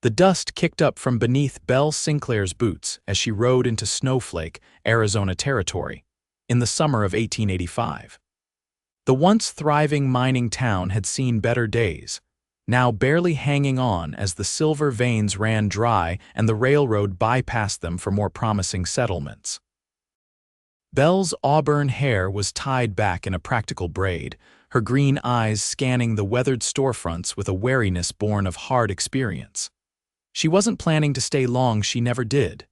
The dust kicked up from beneath Belle Sinclair's boots as she rode into Snowflake, Arizona territory, in the summer of 1885. The once thriving mining town had seen better days, now barely hanging on as the silver veins ran dry and the railroad bypassed them for more promising settlements. Belle's auburn hair was tied back in a practical braid, her green eyes scanning the weathered storefronts with a wariness born of hard experience. She wasn't planning to stay long, she never did.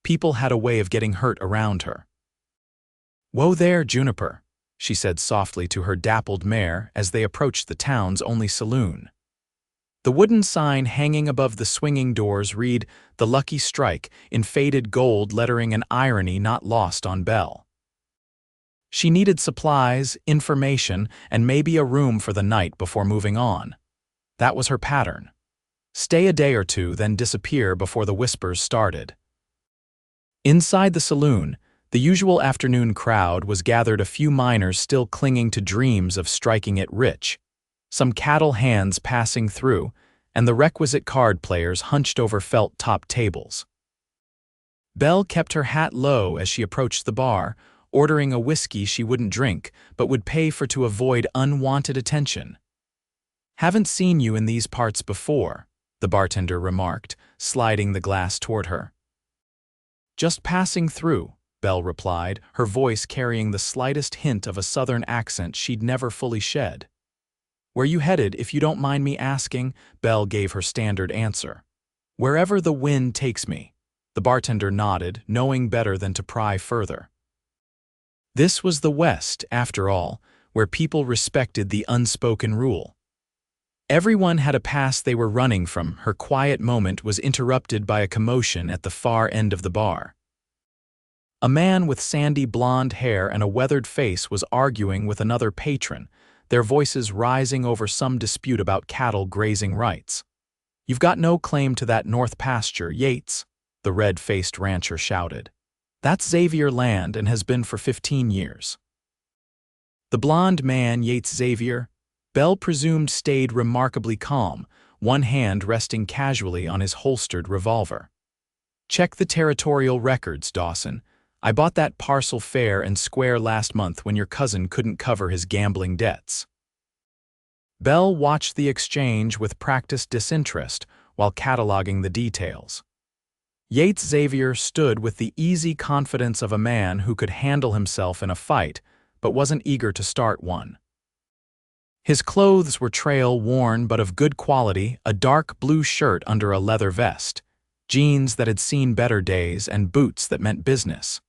People had a way of getting hurt around her. "Whoa there, Juniper," she said softly to her dappled mare as they approached the town's only saloon. The wooden sign hanging above the swinging doors read, "The Lucky Strike," in faded gold lettering, and irony not lost on Belle. She needed supplies, information, and maybe a room for the night before moving on. That was her pattern. Stay a day or two, then disappear before the whispers started. Inside the saloon, the usual afternoon crowd was gathered, a few miners still clinging to dreams of striking it rich, some cattle hands passing through, and the requisite card players hunched over felt-topped tables. Belle kept her hat low as she approached the bar, ordering a whiskey she wouldn't drink but would pay for to avoid unwanted attention. "Haven't seen you in these parts before," the bartender remarked, sliding the glass toward her. "Just passing through," Belle replied, her voice carrying the slightest hint of a southern accent she'd never fully shed. "Where you headed, if you don't mind me asking?" Belle gave her standard answer. "Wherever the wind takes me." The bartender nodded, knowing better than to pry further. This was the West, after all, where people respected the unspoken rule. Everyone had a past they were running from. Her quiet moment was interrupted by a commotion at the far end of the bar. A man with sandy blonde hair and a weathered face was arguing with another patron, their voices rising over some dispute about cattle grazing rights. "You've got no claim to that north pasture, Yates," the red-faced rancher shouted. "That's Xavier land and has been for 15 years. The blonde man, Yates Xavier, Belle presumed, stayed remarkably calm, one hand resting casually on his holstered revolver. "Check the territorial records, Dawson. I bought that parcel fair and square last month when your cousin couldn't cover his gambling debts." Belle watched the exchange with practiced disinterest while cataloging the details. Yates Xavier stood with the easy confidence of a man who could handle himself in a fight but wasn't eager to start one. His clothes were trail-worn but of good quality, a dark blue shirt under a leather vest, jeans that had seen better days, and boots that meant business.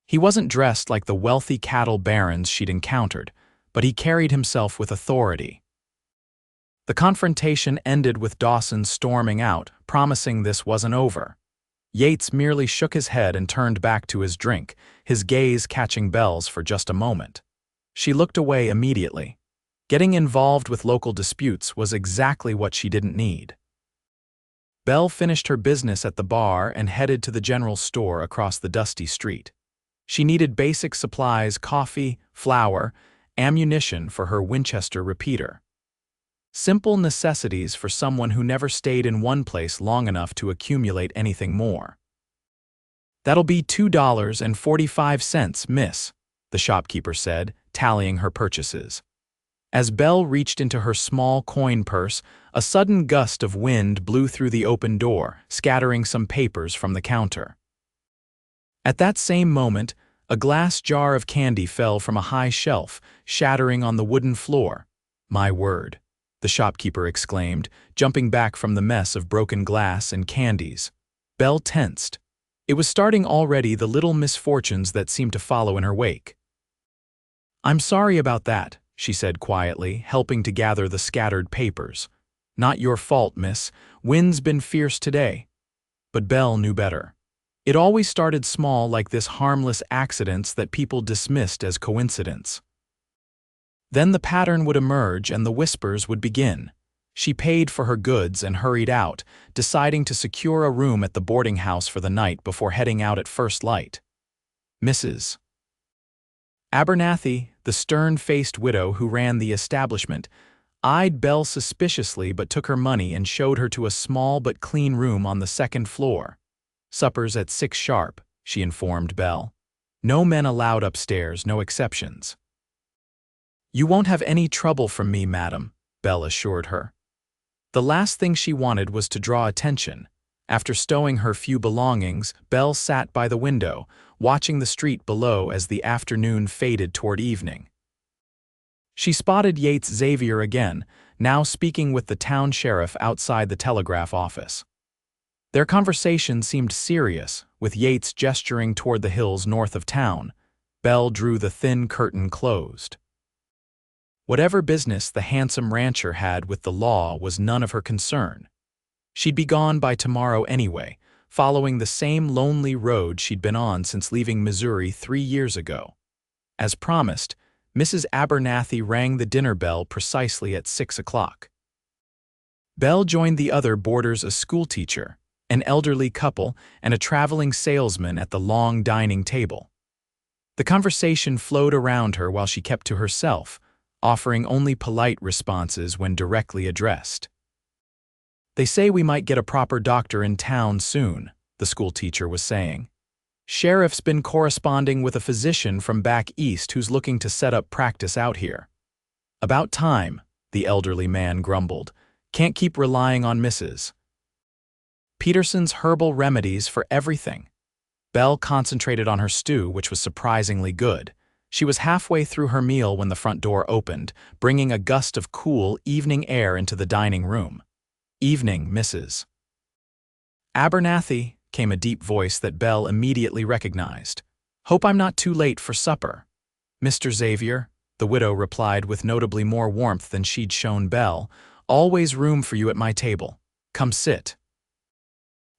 He wasn't dressed like the wealthy cattle barons she'd encountered, but he carried himself with authority. The confrontation ended with Dawson storming out, promising this wasn't over. Yates merely shook his head and turned back to his drink, his gaze catching Belle's for just a moment. She looked away immediately. Getting involved with local disputes was exactly what she didn't need. Belle finished her business at the bar and headed to the general store across the dusty street. She needed basic supplies: coffee, flour, ammunition for her Winchester repeater. Simple necessities for someone who never stayed in one place long enough to accumulate anything more. "That'll be $2.45, miss," the shopkeeper said, tallying her purchases. As Belle reached into her small coin purse, a sudden gust of wind blew through the open door, scattering some papers from the counter. At that same moment, a glass jar of candy fell from a high shelf, shattering on the wooden floor. "My word," the shopkeeper exclaimed, jumping back from the mess of broken glass and candies. Belle tensed. It was starting already, the little misfortunes that seemed to follow in her wake. "I'm sorry about that," she said quietly, helping to gather the scattered papers. "Not your fault, miss. Wind's been fierce today." But Belle knew better. It always started small, like this, harmless accidents that people dismissed as coincidence. Then the pattern would emerge and the whispers would begin. She paid for her goods and hurried out, deciding to secure a room at the boarding house for the night before heading out at first light. Mrs. Abernathy, the stern-faced widow who ran the establishment, eyed Belle suspiciously but took her money and showed her to a small but clean room on the second floor. "Supper's at 6 sharp," she informed Belle. "No men allowed upstairs, no exceptions." "You won't have any trouble from me, madam," Belle assured her. The last thing she wanted was to draw attention. After stowing her few belongings, Belle sat by the window, watching the street below as the afternoon faded toward evening. She spotted Yates Xavier again, now speaking with the town sheriff outside the telegraph office. Their conversation seemed serious, with Yates gesturing toward the hills north of town. Belle drew the thin curtain closed. Whatever business the handsome rancher had with the law was none of her concern. She'd be gone by tomorrow anyway, following the same lonely road she'd been on since leaving Missouri 3 years ago. As promised, Mrs. Abernathy rang the dinner bell precisely at 6 o'clock. Belle joined the other boarders, a schoolteacher, an elderly couple, and a traveling salesman at the long dining table. The conversation flowed around her while she kept to herself, offering only polite responses when directly addressed. "They say we might get a proper doctor in town soon," the schoolteacher was saying. "Sheriff's been corresponding with a physician from back east who's looking to set up practice out here." "About time," the elderly man grumbled. "Can't keep relying on Mrs. Peterson's herbal remedies for everything." Belle concentrated on her stew, which was surprisingly good. She was halfway through her meal when the front door opened, bringing a gust of cool, evening air into the dining room. "Evening, Mrs. Abernathy," came a deep voice that Belle immediately recognized. "Hope I'm not too late for supper." "Mr. Xavier," the widow replied with notably more warmth than she'd shown Belle, "always room for you at my table. Come sit."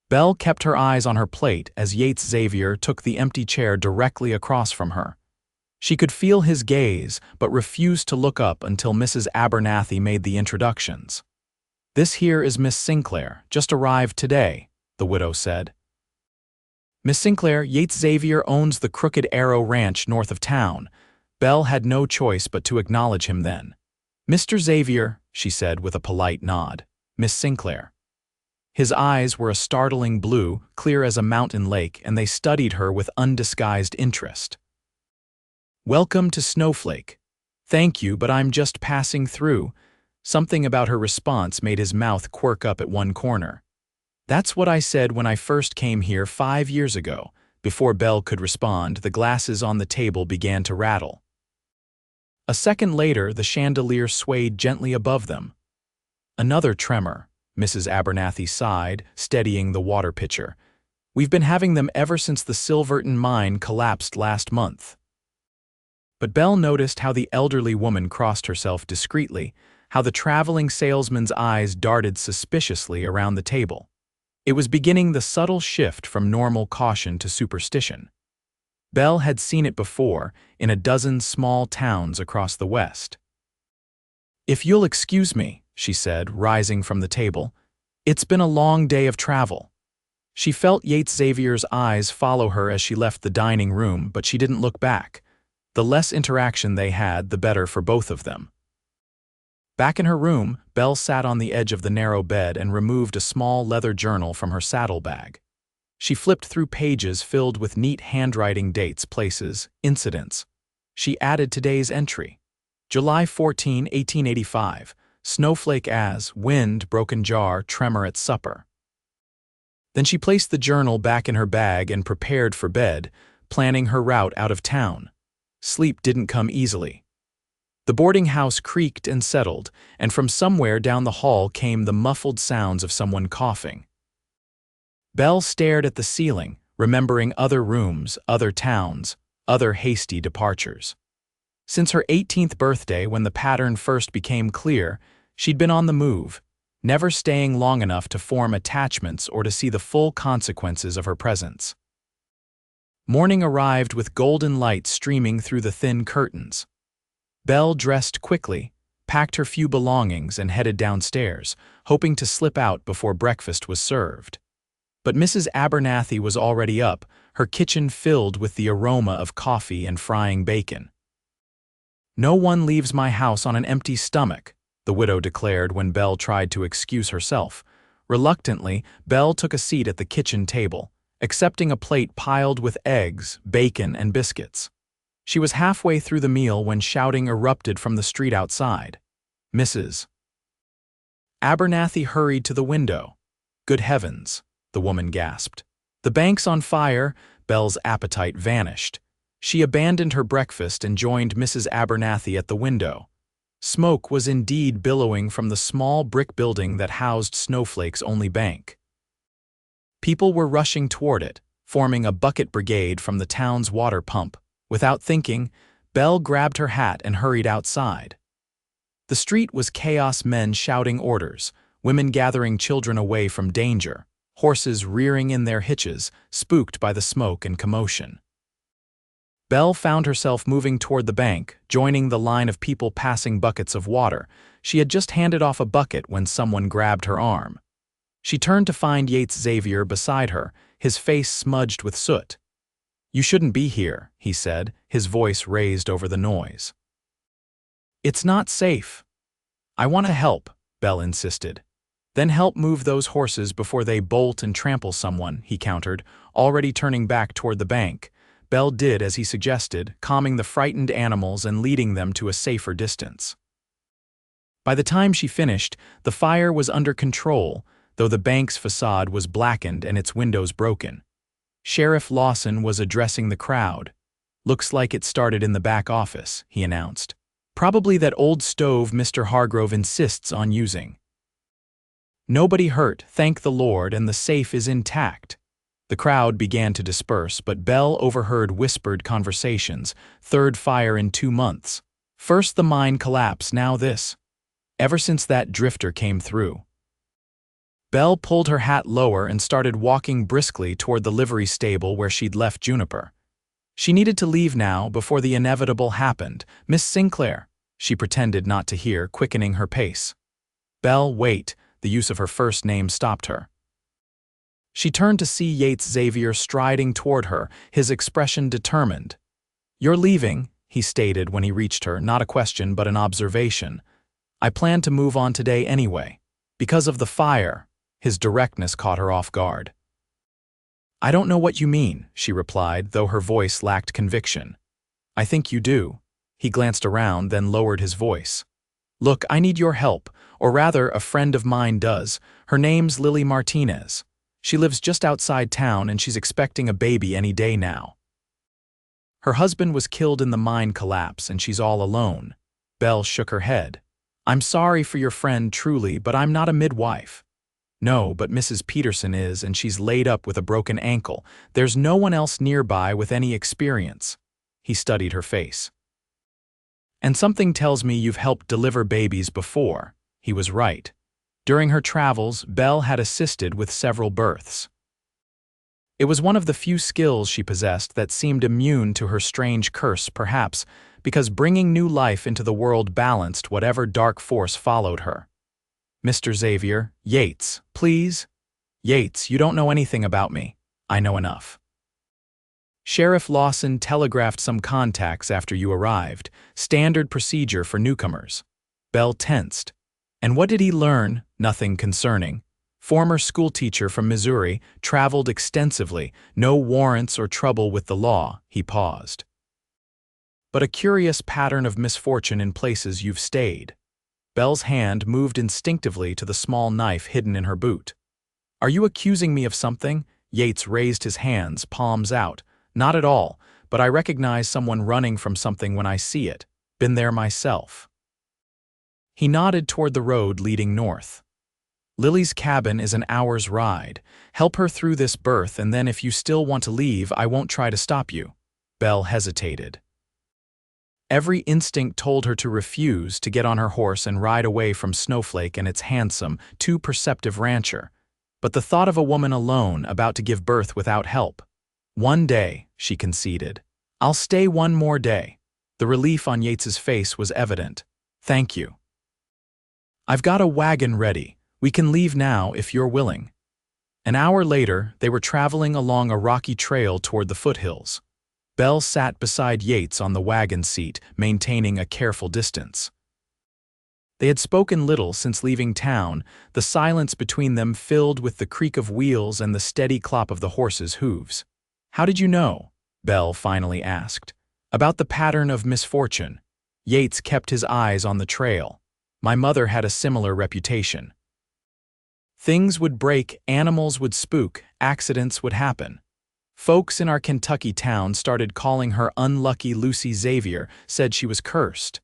Belle kept her eyes on her plate as Yates Xavier took the empty chair directly across from her. She could feel his gaze, but refused to look up until Mrs. Abernathy made the introductions. "This here is Miss Sinclair, just arrived today," the widow said. "Miss Sinclair, Yates Xavier owns the Crooked Arrow Ranch north of town." Belle had no choice but to acknowledge him then. "Mr. Xavier," she said with a polite nod. "Miss Sinclair." His eyes were a startling blue, clear as a mountain lake, and they studied her with undisguised interest. "Welcome to Snowflake." "Thank you, but I'm just passing through." Something about her response made his mouth quirk up at one corner. "That's what I said when I first came here 5 years ago." Before Belle could respond, the glasses on the table began to rattle. A second later, the chandelier swayed gently above them. "Another tremor," Mrs. Abernathy sighed, steadying the water pitcher. "We've been having them ever since the Silverton mine collapsed last month." But Belle noticed how the elderly woman crossed herself discreetly, how the traveling salesman's eyes darted suspiciously around the table. It was beginning the subtle shift from normal caution to superstition. Belle had seen it before in a dozen small towns across the West. "If you'll excuse me," she said, rising from the table. "It's been a long day of travel." She felt Yates Xavier's eyes follow her as she left the dining room, but she didn't look back. The less interaction they had, the better for both of them. Back in her room, Belle sat on the edge of the narrow bed and removed a small leather journal from her saddlebag. She flipped through pages filled with neat handwriting, dates, places, incidents. She added today's entry. July 14, 1885. Snowflake as, wind, broken jar, tremor at supper. Then she placed the journal back in her bag and prepared for bed, planning her route out of town. Sleep didn't come easily. The boarding house creaked and settled, and from somewhere down the hall came the muffled sounds of someone coughing. Belle stared at the ceiling, remembering other rooms, other towns, other hasty departures. Since her 18th birthday, when the pattern first became clear, she'd been on the move, never staying long enough to form attachments or to see the full consequences of her presence. Morning arrived with golden light streaming through the thin curtains. Belle dressed quickly, packed her few belongings, and headed downstairs, hoping to slip out before breakfast was served. But Mrs. Abernathy was already up, her kitchen filled with the aroma of coffee and frying bacon. "No one leaves my house on an empty stomach," the widow declared when Belle tried to excuse herself. Reluctantly, Belle took a seat at the kitchen table, accepting a plate piled with eggs, bacon, and biscuits. She was halfway through the meal when shouting erupted from the street outside. "Mrs. Abernathy hurried to the window. "Good heavens," the woman gasped. "The bank's on fire." Belle's appetite vanished. She abandoned her breakfast and joined Mrs. Abernathy at the window. Smoke was indeed billowing from the small brick building that housed Snowflake's only bank. People were rushing toward it, forming a bucket brigade from the town's water pump. Without thinking, Belle grabbed her hat and hurried outside. The street was chaos, men shouting orders, women gathering children away from danger, horses rearing in their hitches, spooked by the smoke and commotion. Belle found herself moving toward the bank, joining the line of people passing buckets of water. She had just handed off a bucket when someone grabbed her arm. She turned to find Yates Xavier beside her, his face smudged with soot. "You shouldn't be here," he said, his voice raised over the noise. "It's not safe." "I want to help," Belle insisted. "Then help move those horses before they bolt and trample someone," he countered, already turning back toward the bank. Belle did as he suggested, calming the frightened animals and leading them to a safer distance. By the time she finished, the fire was under control, though the bank's facade was blackened and its windows broken. Sheriff Lawson was addressing the crowd. "Looks like it started in the back office," he announced. "Probably that old stove Mr. Hargrove insists on using. Nobody hurt, thank the Lord, and the safe is intact." The crowd began to disperse, but Belle overheard whispered conversations. "Third fire in 2 months. First the mine collapse, now this. Ever since that drifter came through." Belle pulled her hat lower and started walking briskly toward the livery stable where she'd left Juniper. She needed to leave now before the inevitable happened. "Miss Sinclair," she pretended not to hear, quickening her pace. "Belle, wait," the use of her first name stopped her. She turned to see Yates Xavier striding toward her, his expression determined. "You're leaving," he stated when he reached her, not a question but an observation. "I planned to move on today anyway. Because of the fire." His directness caught her off guard. "I don't know what you mean," she replied, though her voice lacked conviction. "I think you do." He glanced around, then lowered his voice. "Look, I need your help, or rather, a friend of mine does. Her name's Lily Martinez. She lives just outside town and she's expecting a baby any day now. Her husband was killed in the mine collapse and she's all alone." Belle shook her head. "I'm sorry for your friend, truly, but I'm not a midwife." "No, but Mrs. Peterson is, and she's laid up with a broken ankle. There's no one else nearby with any experience." He studied her face. "And something tells me you've helped deliver babies before." He was right. During her travels, Belle had assisted with several births. It was one of the few skills she possessed that seemed immune to her strange curse, perhaps because bringing new life into the world balanced whatever dark force followed her. "Mr. Xavier, Yates, please." "Yates, you don't know anything about me." "I know enough." "Sheriff Lawson telegraphed some contacts after you arrived. Standard procedure for newcomers." Belle tensed. "And what did he learn?" "Nothing concerning. Former schoolteacher from Missouri, traveled extensively, no warrants or trouble with the law." He paused. "But a curious pattern of misfortune in places you've stayed." Belle's hand moved instinctively to the small knife hidden in her boot. "Are you accusing me of something?" Yates raised his hands, palms out. "Not at all, but I recognize someone running from something when I see it. Been there myself." He nodded toward the road leading north. "Lily's cabin is an hour's ride. Help her through this birth, and then if you still want to leave, I won't try to stop you." Belle hesitated. Every instinct told her to refuse, to get on her horse and ride away from Snowflake and its handsome, too perceptive rancher. But the thought of a woman alone, about to give birth without help. "One day," she conceded. "I'll stay one more day." The relief on Yates's face was evident. "Thank you. I've got a wagon ready. We can leave now if you're willing." An hour later, they were traveling along a rocky trail toward the foothills. Belle sat beside Yates on the wagon seat, maintaining a careful distance. They had spoken little since leaving town, the silence between them filled with the creak of wheels and the steady clop of the horses' hooves. "How did you know?" Belle finally asked. "About the pattern of misfortune." Yates kept his eyes on the trail. "My mother had a similar reputation. Things would break, animals would spook, accidents would happen. Folks in our Kentucky town started calling her unlucky Lucy Xavier, said she was cursed."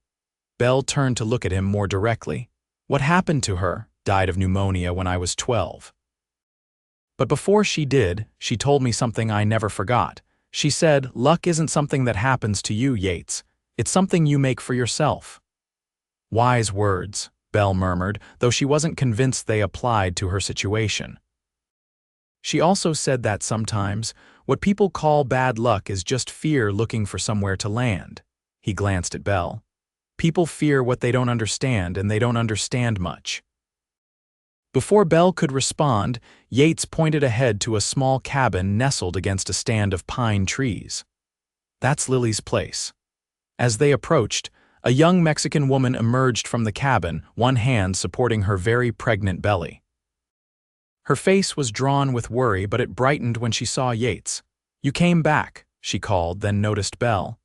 Belle turned to look at him more directly. "What happened to her? Died of pneumonia when I was 12. But before she did, she told me something I never forgot. She said, 'Luck isn't something that happens to you, Yates. It's something you make for yourself.'" "Wise words," Belle murmured, though she wasn't convinced they applied to her situation. "She also said that sometimes, what people call bad luck is just fear looking for somewhere to land." He glanced at Belle. "People fear what they don't understand, and they don't understand much." Before Belle could respond, Yates pointed ahead to a small cabin nestled against a stand of pine trees. "That's Lily's place." As they approached, a young Mexican woman emerged from the cabin, one hand supporting her very pregnant belly. Her face was drawn with worry, but it brightened when she saw Yates. "You came back," she called, then noticed Belle.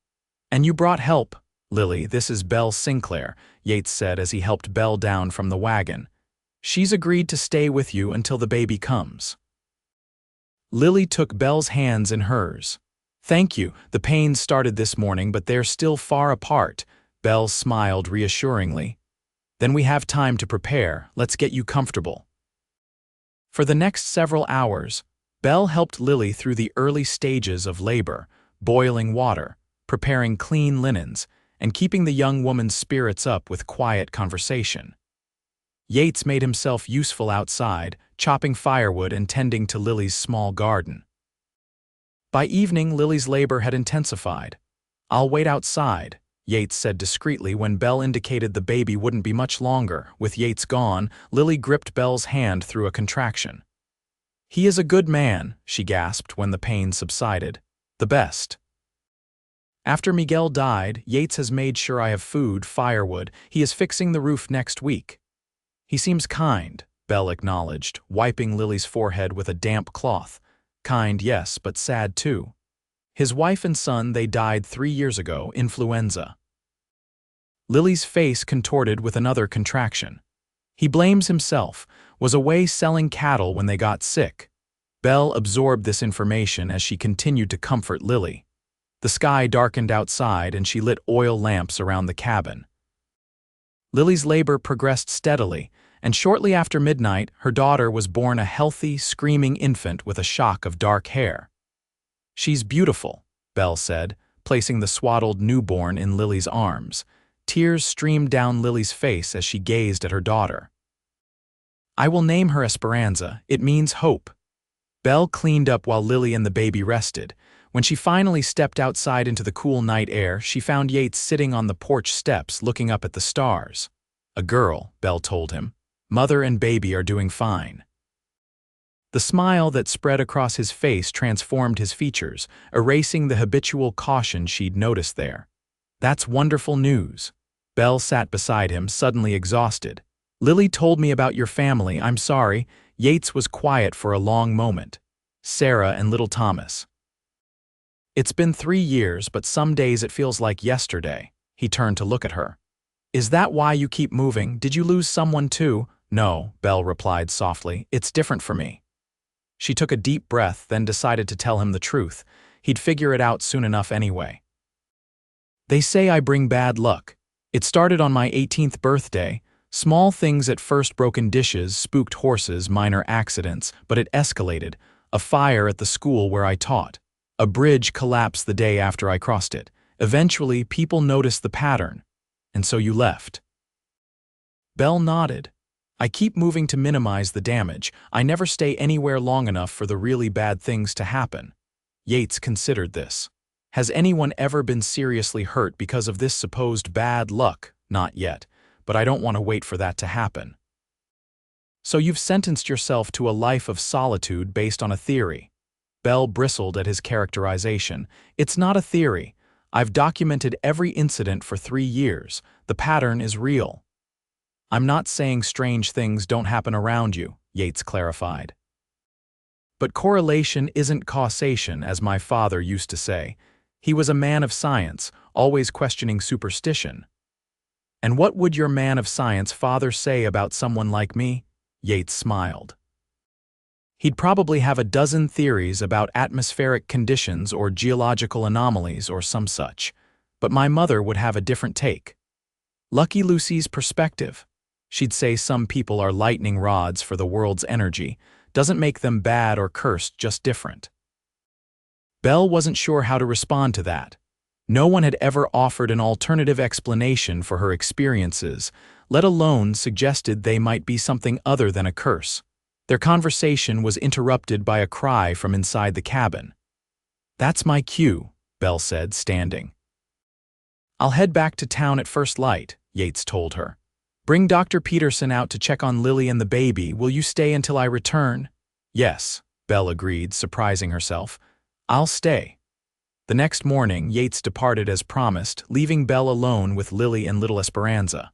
"And you brought help." "Lily, this is Belle Sinclair," Yates said as he helped Belle down from the wagon. "She's agreed to stay with you until the baby comes." Lily took Belle's hands in hers. "Thank you. The pains started this morning, but they're still far apart." Belle smiled reassuringly. "Then we have time to prepare. Let's get you comfortable." For the next several hours, Belle helped Lily through the early stages of labor, boiling water, preparing clean linens, and keeping the young woman's spirits up with quiet conversation. Yates made himself useful outside, chopping firewood and tending to Lily's small garden. By evening, Lily's labor had intensified. "I'll wait outside," Yates said discreetly when Belle indicated the baby wouldn't be much longer. With Yates gone, Lily gripped Belle's hand through a contraction. "He is a good man," she gasped when the pain subsided. "The best. After Miguel died, Yates has made sure I have food, firewood. He is fixing the roof next week." "He seems kind," Belle acknowledged, wiping Lily's forehead with a damp cloth. "Kind, yes, but sad too. His wife and son, they died 3 years ago, influenza." Lily's face contorted with another contraction. "He blames himself, was away selling cattle when they got sick." Belle absorbed this information as she continued to comfort Lily. The sky darkened outside and she lit oil lamps around the cabin. Lily's labor progressed steadily, and shortly after midnight, her daughter was born, a healthy, screaming infant with a shock of dark hair. "She's beautiful," Belle said, placing the swaddled newborn in Lily's arms. Tears streamed down Lily's face as she gazed at her daughter. "I will name her Esperanza. It means hope." Belle cleaned up while Lily and the baby rested. When she finally stepped outside into the cool night air, she found Yates sitting on the porch steps looking up at the stars. "A girl," Belle told him. "Mother and baby are doing fine." The smile that spread across his face transformed his features, erasing the habitual caution she'd noticed there. "That's wonderful news." Belle sat beside him, suddenly exhausted. "Lily told me about your family. I'm sorry." Yates was quiet for a long moment. "Sarah and little Thomas." "It's been 3 years, but some days it feels like yesterday." He turned to look at her. "Is that why you keep moving? Did you lose someone too?" "No," Belle replied softly. "It's different for me." She took a deep breath, then decided to tell him the truth. He'd figure it out soon enough anyway. "They say I bring bad luck. It started on my 18th birthday. Small things at first, broken dishes, spooked horses, minor accidents, but it escalated. A fire at the school where I taught. A bridge collapsed the day after I crossed it. Eventually, people noticed the pattern. And so you left." Belle nodded. "I keep moving to minimize the damage. I never stay anywhere long enough for the really bad things to happen." Yates considered this. "Has anyone ever been seriously hurt because of this supposed bad luck?" "Not yet, but I don't want to wait for that to happen." "So you've sentenced yourself to a life of solitude based on a theory." Belle bristled at his characterization. "It's not a theory. I've documented every incident for 3 years. The pattern is real." I'm not saying strange things don't happen around you, Yates clarified. But correlation isn't causation, as my father used to say. He was a man of science, always questioning superstition. And what would your man of science father say about someone like me? Yates smiled. He'd probably have a dozen theories about atmospheric conditions or geological anomalies or some such. But my mother would have a different take. Lucky Lucy's perspective. She'd say some people are lightning rods for the world's energy, doesn't make them bad or cursed, just different. Belle wasn't sure how to respond to that. No one had ever offered an alternative explanation for her experiences, let alone suggested they might be something other than a curse. Their conversation was interrupted by a cry from inside the cabin. "That's my cue," Belle said, standing. "I'll head back to town at first light," Yates told her. "Bring Dr. Peterson out to check on Lily and the baby. Will you stay until I return?" "Yes," Belle agreed, surprising herself. "I'll stay." The next morning, Yates departed as promised, leaving Belle alone with Lily and little Esperanza.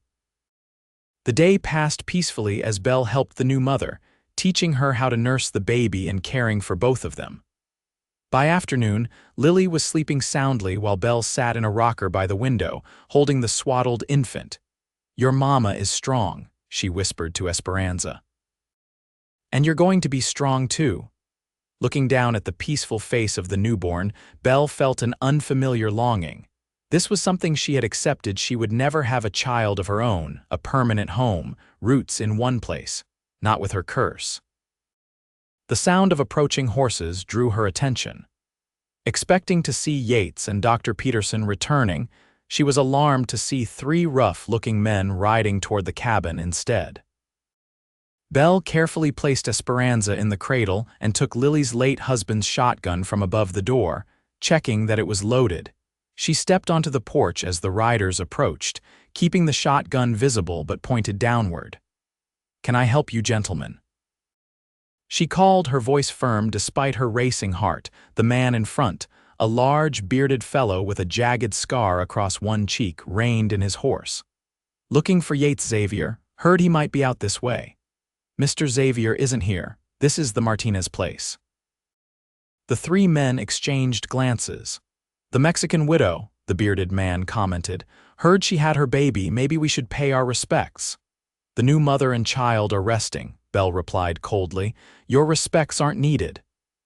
The day passed peacefully as Belle helped the new mother, teaching her how to nurse the baby and caring for both of them. By afternoon, Lily was sleeping soundly while Belle sat in a rocker by the window, holding the swaddled infant. "Your mama is strong," she whispered to Esperanza. "And you're going to be strong too." Looking down at the peaceful face of the newborn, Belle felt an unfamiliar longing. This was something she had accepted. She would never have a child of her own, a permanent home, roots in one place, not with her curse. The sound of approaching horses drew her attention. Expecting to see Yates and Dr. Peterson returning, she was alarmed to see three rough-looking men riding toward the cabin instead. Belle carefully placed Esperanza in the cradle and took Lily's late husband's shotgun from above the door, checking that it was loaded. She stepped onto the porch as the riders approached, keeping the shotgun visible but pointed downward. "Can I help you, gentlemen?" She called, her voice firm despite her racing heart. The man in front, a large, bearded fellow with a jagged scar across one cheek, reined in his horse. "Looking for Yates Xavier. Heard he might be out this way." "Mr. Xavier isn't here. This is the Martinez place." The three men exchanged glances. "The Mexican widow," the bearded man commented. "Heard she had her baby. Maybe we should pay our respects." "The new mother and child are resting," Belle replied coldly. "Your respects aren't needed."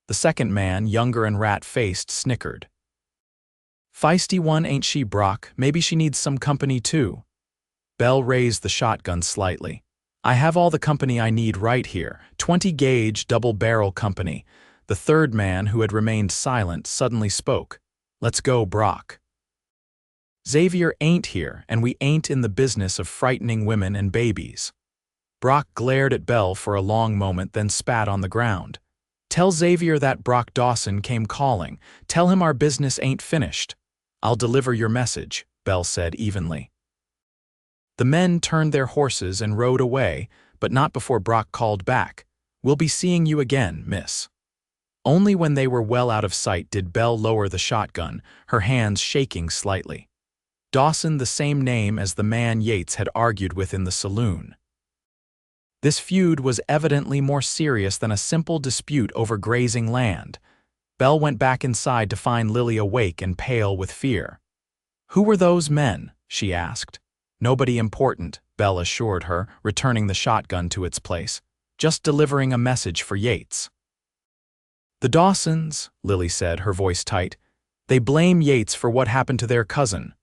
The second man, younger and rat-faced, snickered. "Feisty one, ain't she, Brock? Maybe she needs some company too." Belle raised the shotgun slightly. "I have all the company I need right here. 20-gauge, double-barrel company." The third man, who had remained silent, suddenly spoke. "Let's go, Brock." "Xavier ain't here, and we ain't in the business of frightening women and babies." Brock glared at Belle for a long moment, then spat on the ground. "Tell Xavier that Brock Dawson came calling. Tell him our business ain't finished." "I'll deliver your message," Belle said evenly. The men turned their horses and rode away, but not before Brock called back. "We'll be seeing you again, miss." Only when they were well out of sight did Belle lower the shotgun, her hands shaking slightly. Dawson, the same name as the man Yates had argued with in the saloon. This feud was evidently more serious than a simple dispute over grazing land. Belle went back inside to find Lily awake and pale with fear. "Who were those men?" she asked. "Nobody important," Belle assured her, returning the shotgun to its place. "Just delivering a message for Yates." "The Dawsons," Lily said, her voice tight. "They blame Yates for what happened to their cousin."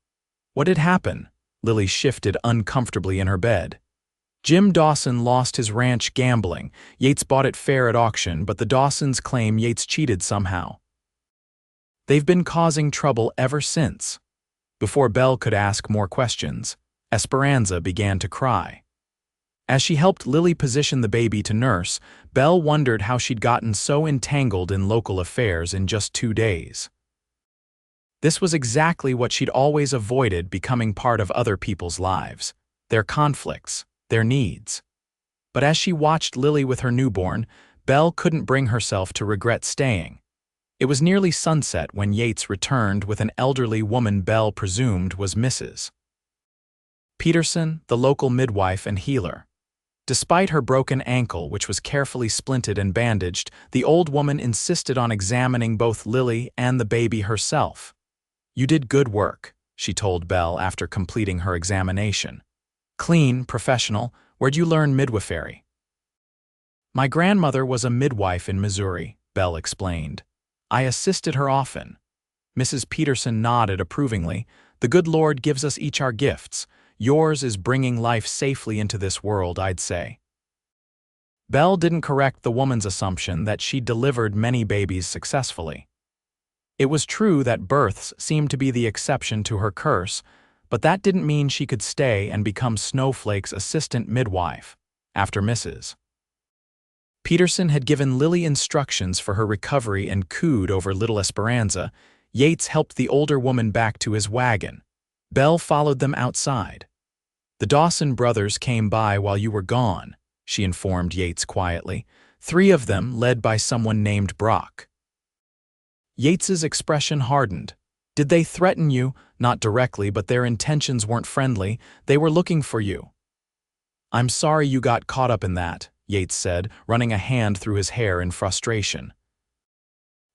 "What did happen?" Lily shifted uncomfortably in her bed. "Jim Dawson lost his ranch gambling. Yates bought it fair at auction, but the Dawsons claim Yates cheated somehow. They've been causing trouble ever since." Before Belle could ask more questions, Esperanza began to cry. As she helped Lily position the baby to nurse, Belle wondered how she'd gotten so entangled in local affairs in just 2 days. This was exactly what she'd always avoided, becoming part of other people's lives, their conflicts, their needs. But as she watched Lily with her newborn, Belle couldn't bring herself to regret staying. It was nearly sunset when Yates returned with an elderly woman Belle presumed was Mrs. Peterson, the local midwife and healer. Despite her broken ankle, which was carefully splinted and bandaged, the old woman insisted on examining both Lily and the baby herself. "You did good work," she told Belle after completing her examination. "Clean, professional. Where'd you learn midwifery?" "My grandmother was a midwife in Missouri," Belle explained. "I assisted her often." Mrs. Peterson nodded approvingly. "The good Lord gives us each our gifts. Yours is bringing life safely into this world, I'd say." Belle didn't correct the woman's assumption that she delivered many babies successfully. It was true that births seemed to be the exception to her curse, but that didn't mean she could stay and become Snowflake's assistant midwife after Mrs. Peterson had given Lily instructions for her recovery and cooed over little Esperanza. Yates helped the older woman back to his wagon. Belle followed them outside. "The Dawson brothers came by while you were gone," she informed Yates quietly. "3 of them led by someone named Brock." Yates's expression hardened. "Did they threaten you?" "Not directly, but their intentions weren't friendly. They were looking for you." "I'm sorry you got caught up in that," Yates said, running a hand through his hair in frustration.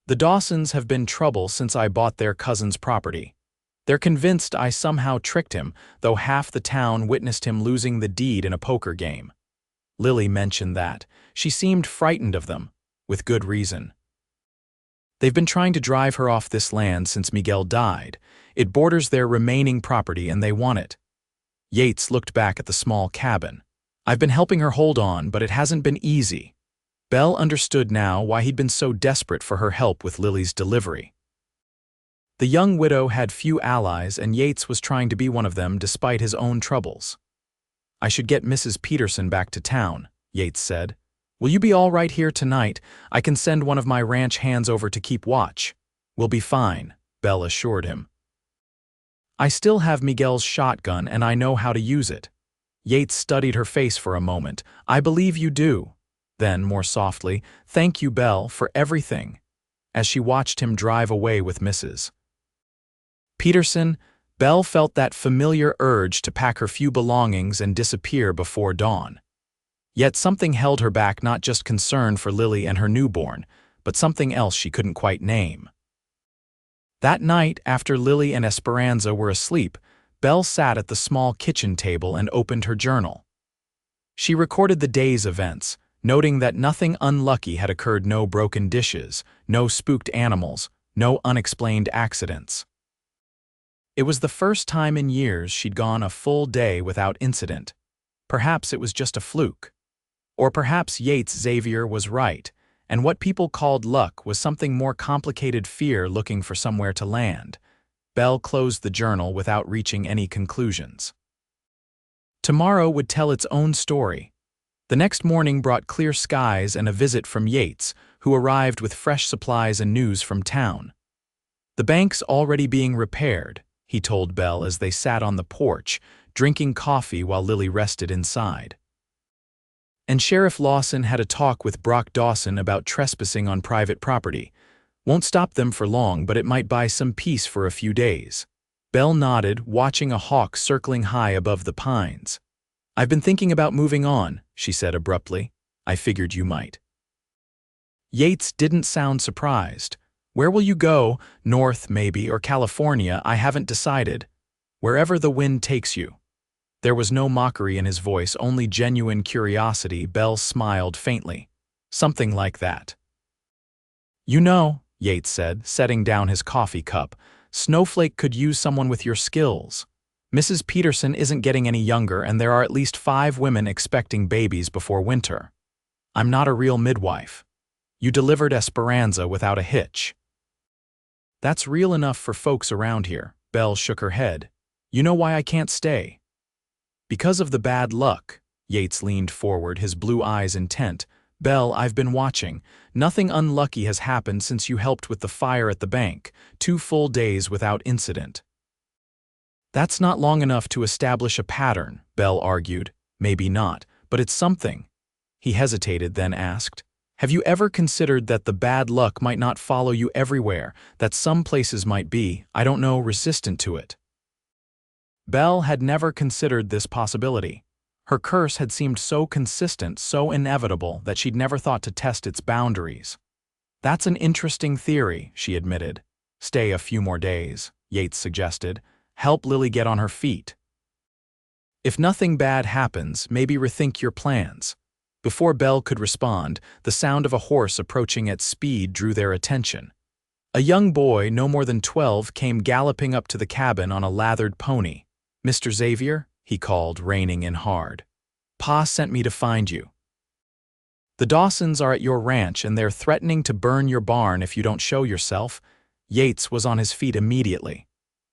"The Dawsons have been trouble since I bought their cousin's property. They're convinced I somehow tricked him, though half the town witnessed him losing the deed in a poker game." Lily mentioned that. She seemed frightened of them, with good reason. "They've been trying to drive her off this land since Miguel died. It borders their remaining property and they want it." Yates looked back at the small cabin. "I've been helping her hold on, but it hasn't been easy." Belle understood now why he'd been so desperate for her help with Lily's delivery. The young widow had few allies, and Yates was trying to be one of them despite his own troubles. "I should get Mrs. Peterson back to town," Yates said. "Will you be all right here tonight? I can send one of my ranch hands over to keep watch." "We'll be fine," Belle assured him. "I still have Miguel's shotgun and I know how to use it." Yates studied her face for a moment. "I believe you do." Then, more softly, "Thank you, Belle, for everything," as she watched him drive away with Mrs. Peterson. Belle felt that familiar urge to pack her few belongings and disappear before dawn. Yet something held her back, not just concern for Lily and her newborn, but something else she couldn't quite name. That night, after Lily and Esperanza were asleep, Belle sat at the small kitchen table and opened her journal. She recorded the day's events, noting that nothing unlucky had occurred: no broken dishes, no spooked animals, no unexplained accidents. It was the first time in years she'd gone a full day without incident. Perhaps it was just a fluke. Or perhaps Yates Xavier was right, and what people called luck was something more complicated: fear looking for somewhere to land. Belle closed the journal without reaching any conclusions. Tomorrow would tell its own story. The next morning brought clear skies and a visit from Yates, who arrived with fresh supplies and news from town. "The bank's already being repaired," he told Belle as they sat on the porch, drinking coffee while Lily rested inside. "And Sheriff Lawson had a talk with Brock Dawson about trespassing on private property. Won't stop them for long, but it might buy some peace for a few days." Belle nodded, watching a hawk circling high above the pines. "I've been thinking about moving on," she said abruptly. "I figured you might." Yates didn't sound surprised. "Where will you go? North, maybe, or California? I haven't decided." "Wherever the wind takes you." There was no mockery in his voice, only genuine curiosity. Belle smiled faintly. "Something like that." "You know," Yates said, setting down his coffee cup, "Snowflake could use someone with your skills. Mrs. Peterson isn't getting any younger, and there are at least 5 women expecting babies before winter. I'm not a real midwife. You delivered Esperanza without a hitch." "That's real enough for folks around here." Belle shook her head. "You know why I can't stay?" "Because of the bad luck." Yates leaned forward, his blue eyes intent. "Belle, I've been watching. Nothing unlucky has happened since you helped with the fire at the bank. 2 full days without incident." "That's not long enough to establish a pattern," Belle argued. "Maybe not, but it's something." He hesitated, then asked, "Have you ever considered that the bad luck might not follow you everywhere, that some places might be, I don't know, resistant to it?" Belle had never considered this possibility. Her curse had seemed so consistent, so inevitable, that she'd never thought to test its boundaries. "That's an interesting theory," she admitted. "Stay a few more days," Yates suggested. "Help Lily get on her feet. If nothing bad happens, maybe rethink your plans." Before Belle could respond, the sound of a horse approaching at speed drew their attention. A young boy, no more than 12, came galloping up to the cabin on a lathered pony. "Mr. Xavier?" he called, reining in hard. "Pa sent me to find you. The Dawsons are at your ranch and they're threatening to burn your barn if you don't show yourself." Yates was on his feet immediately.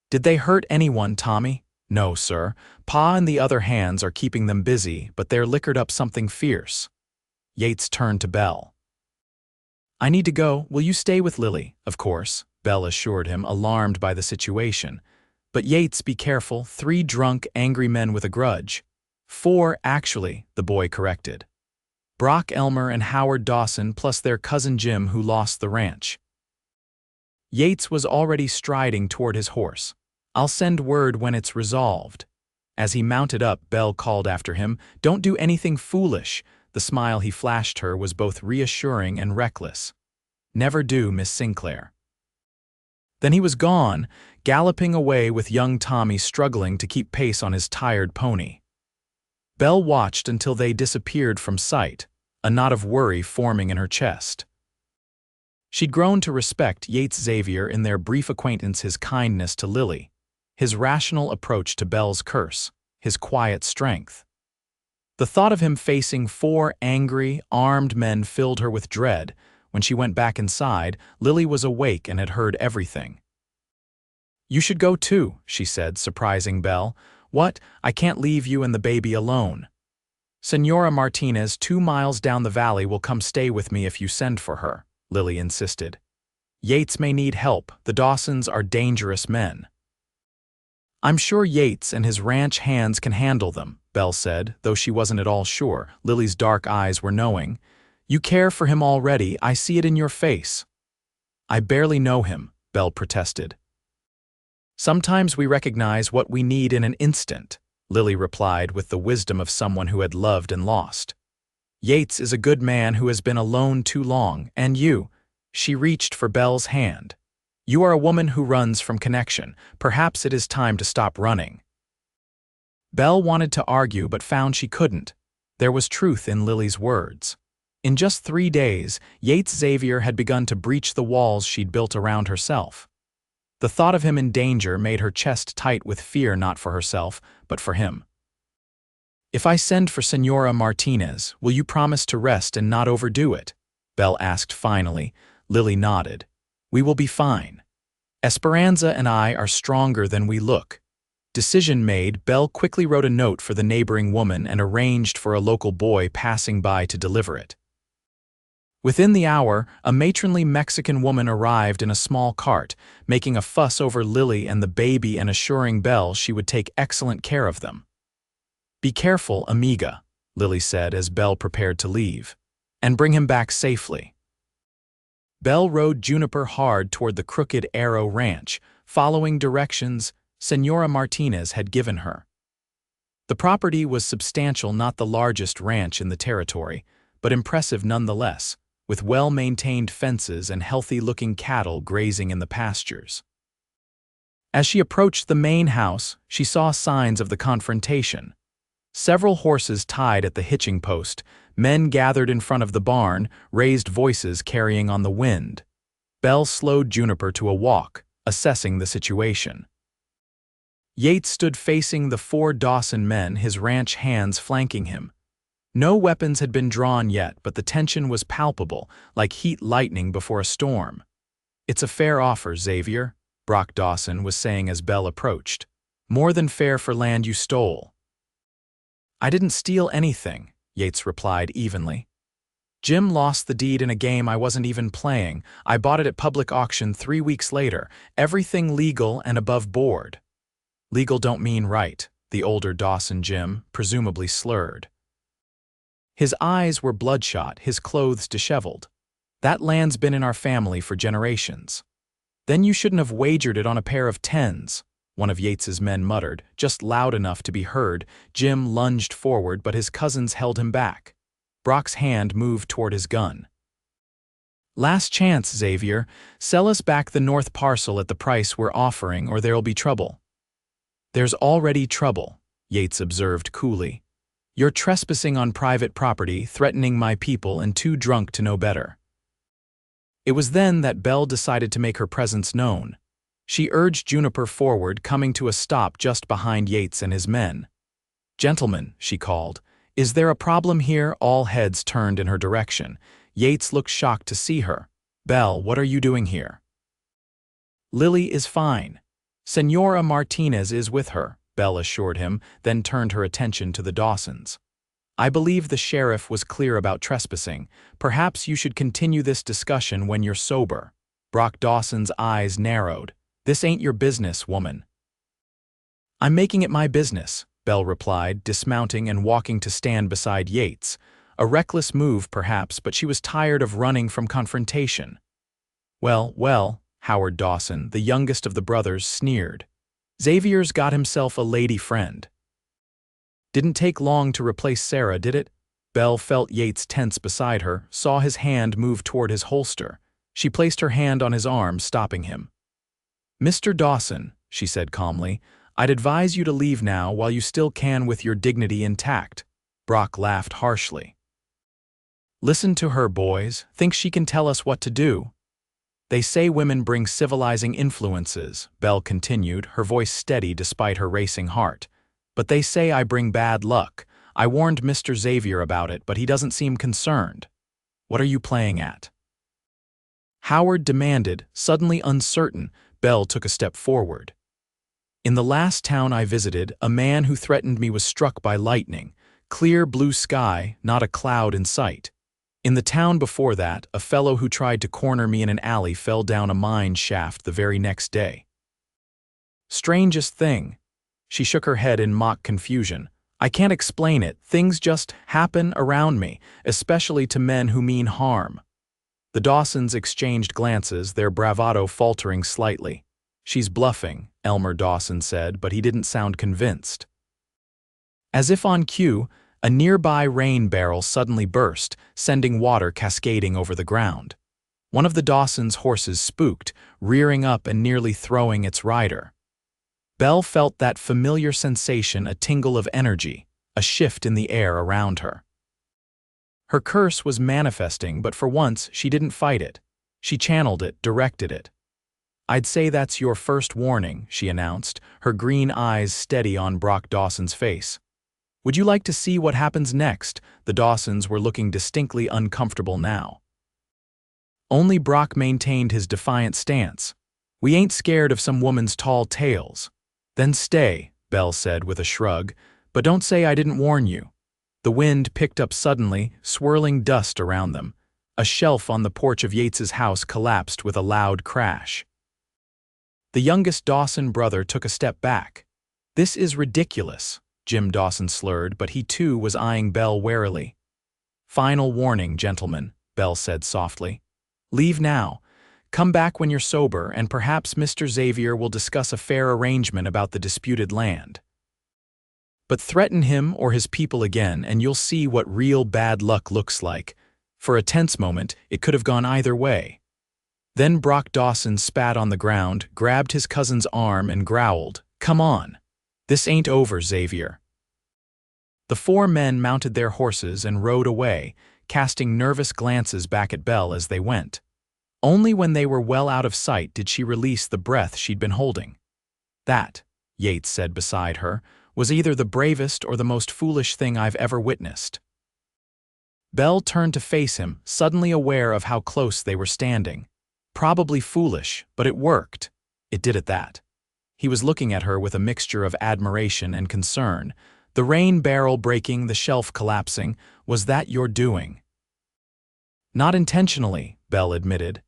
"Did they hurt anyone, Tommy?" "No, sir. Pa and the other hands are keeping them busy, but they're liquored up something fierce." Yates turned to Belle. "I need to go. Will you stay with Lily?" "Of course," Belle assured him, alarmed by the situation. "But Yates, be careful. 3 drunk, angry men with a grudge." "4, actually," the boy corrected. "Brock Elmer and Howard Dawson plus their cousin Jim who lost the ranch." Yates was already striding toward his horse. "I'll send word when it's resolved." As he mounted up, Belle called after him, "Don't do anything foolish." The smile he flashed her was both reassuring and reckless. "Never do, Miss Sinclair." Then he was gone, galloping away with young Tommy struggling to keep pace on his tired pony. Belle watched until they disappeared from sight, a knot of worry forming in her chest. She'd grown to respect Yates Xavier in their brief acquaintance, his kindness to Lily, his rational approach to Belle's curse, his quiet strength. The thought of him facing 4 angry, armed men filled her with dread. When she went back inside, Lily was awake and had heard everything. "You should go too," she said, surprising Belle. "What? I can't leave you and the baby alone." "Senora Martinez, 2 miles down the valley, will come stay with me if you send for her," Lily insisted. "Yates may need help. The Dawsons are dangerous men." "I'm sure Yates and his ranch hands can handle them," Belle said, though she wasn't at all sure. Lily's dark eyes were knowing. "You care for him already. I see it in your face." "I barely know him," Belle protested. "Sometimes we recognize what we need in an instant," Lily replied with the wisdom of someone who had loved and lost. "Yates is a good man who has been alone too long, and you—" She reached for Belle's hand. "You are a woman who runs from connection. Perhaps it is time to stop running." Belle wanted to argue but found she couldn't. There was truth in Lily's words. In just 3 days, Yates Xavier had begun to breach the walls she'd built around herself. The thought of him in danger made her chest tight with fear, not for herself, but for him. "If I send for Senora Martinez, will you promise to rest and not overdo it?" Belle asked finally. Lily nodded. "We will be fine. Esperanza and I are stronger than we look." Decision made, Belle quickly wrote a note for the neighboring woman and arranged for a local boy passing by to deliver it. Within the hour, a matronly Mexican woman arrived in a small cart, making a fuss over Lily and the baby and assuring Belle she would take excellent care of them. "Be careful, amiga," Lily said as Belle prepared to leave, "and bring him back safely." Belle rode Juniper hard toward the Crooked Arrow Ranch, following directions Senora Martinez had given her. The property was substantial, not the largest ranch in the territory, but impressive nonetheless, with well-maintained fences and healthy-looking cattle grazing in the pastures. As she approached the main house, she saw signs of the confrontation. Several horses tied at the hitching post, men gathered in front of the barn, raised voices carrying on the wind. Belle slowed Juniper to a walk, assessing the situation. Yates stood facing the 4 Dawson men, his ranch hands flanking him. No weapons had been drawn yet, but the tension was palpable, like heat lightning before a storm. "It's a fair offer, Xavier," Brock Dawson was saying as Belle approached. "More than fair for land you stole." "I didn't steal anything," Yates replied evenly. "Jim lost the deed in a game I wasn't even playing. I bought it at public auction 3 weeks later. Everything legal and above board." "Legal don't mean right," the older Dawson Jim presumably slurred. His eyes were bloodshot, his clothes disheveled. "That land's been in our family for generations." "Then you shouldn't have wagered it on a pair of 10s. one of Yates's men muttered, just loud enough to be heard. Jim lunged forward, but his cousins held him back. Brock's hand moved toward his gun. "Last chance, Xavier. Sell us back the north parcel at the price we're offering, or there'll be trouble." "There's already trouble," Yates observed coolly. "You're trespassing on private property, threatening my people, and too drunk to know better." It was then that Belle decided to make her presence known. She urged Juniper forward, coming to a stop just behind Yates and his men. "Gentlemen," she called, "is there a problem here?" All heads turned in her direction. Yates looked shocked to see her. "Belle, what are you doing here?" "Lily is fine. Senora Martinez is with her," Belle assured him, then turned her attention to the Dawsons. "I believe the sheriff was clear about trespassing. Perhaps you should continue this discussion when you're sober." Brock Dawson's eyes narrowed. "This ain't your business, woman." "I'm making it my business," Belle replied, dismounting and walking to stand beside Yates. A reckless move, perhaps, but she was tired of running from confrontation. Well, Howard Dawson, the youngest of the brothers, sneered. "Xavier's got himself a lady friend." "Didn't take long to replace Sarah, did it?" Belle felt Yates tense beside her, saw his hand move toward his holster. She placed her hand on his arm, stopping him. "Mr. Dawson," she said calmly, "I'd advise you to leave now while you still can with your dignity intact." Brock laughed harshly. "Listen to her, boys. Think she can tell us what to do?" "They say women bring civilizing influences," Belle continued, her voice steady despite her racing heart. "But they say I bring bad luck. I warned Mr. Xavier about it, but he doesn't seem concerned. What are you playing at?" Howard demanded, suddenly uncertain. Belle took a step forward. "In the last town I visited, a man who threatened me was struck by lightning. Clear blue sky, not a cloud in sight. In the town before that, a fellow who tried to corner me in an alley fell down a mine shaft the very next day." "Strangest thing." She shook her head in mock confusion. "I can't explain it. Things just happen around me, especially to men who mean harm." The Dawsons exchanged glances, their bravado faltering slightly. "She's bluffing," Elmer Dawson said, but he didn't sound convinced. As if on cue, a nearby rain barrel suddenly burst, sending water cascading over the ground. One of the Dawsons' horses spooked, rearing up and nearly throwing its rider. Belle felt that familiar sensation, a tingle of energy, a shift in the air around her. Her curse was manifesting, but for once she didn't fight it. She channeled it, directed it. "I'd say that's your first warning," she announced, her green eyes steady on Brock Dawson's face. "Would you like to see what happens next?" The Dawsons were looking distinctly uncomfortable now. Only Brock maintained his defiant stance. "We ain't scared of some woman's tall tales." "Then stay," Belle said with a shrug, "but don't say I didn't warn you." The wind picked up suddenly, swirling dust around them. A shelf on the porch of Yates's house collapsed with a loud crash. The youngest Dawson brother took a step back. "This is ridiculous," Jim Dawson slurred, but he too was eyeing Belle warily. "Final warning, gentlemen," Belle said softly. "Leave now. Come back when you're sober, and perhaps Mr. Xavier will discuss a fair arrangement about the disputed land. But threaten him or his people again, and you'll see what real bad luck looks like." For a tense moment, it could have gone either way. Then Brock Dawson spat on the ground, grabbed his cousin's arm, and growled, "Come on. This ain't over, Xavier." The four men mounted their horses and rode away, casting nervous glances back at Belle as they went. Only when they were well out of sight did she release the breath she'd been holding. "That," Yates said beside her, "was either the bravest or the most foolish thing I've ever witnessed." Belle turned to face him, suddenly aware of how close they were standing. Probably foolish, but it worked. It did at that. He was looking at her with a mixture of admiration and concern. "The rain barrel breaking, the shelf collapsing, was that your doing?" "Not intentionally," Belle admitted.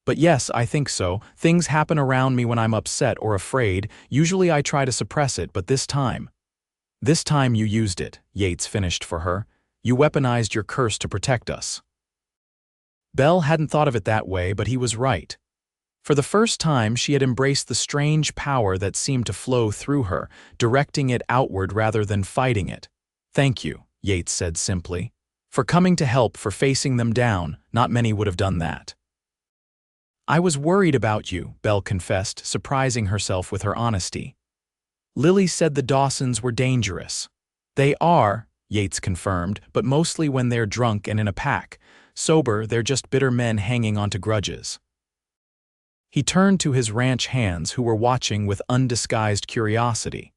"But yes, I think so. Things happen around me when I'm upset or afraid. Usually I try to suppress it, but this time you used it," Yates finished for her. "You weaponized your curse to protect us." Belle hadn't thought of it that way, but he was right. For the first time, she had embraced the strange power that seemed to flow through her, directing it outward rather than fighting it. "Thank you," Yates said simply. "For coming to help, for facing them down. Not many would have done that." "I was worried about you," Belle confessed, surprising herself with her honesty. "Lily said the Dawsons were dangerous." "They are," Yates confirmed, "but mostly when they're drunk and in a pack. Sober, they're just bitter men hanging onto grudges." He turned to his ranch hands, who were watching with undisguised curiosity.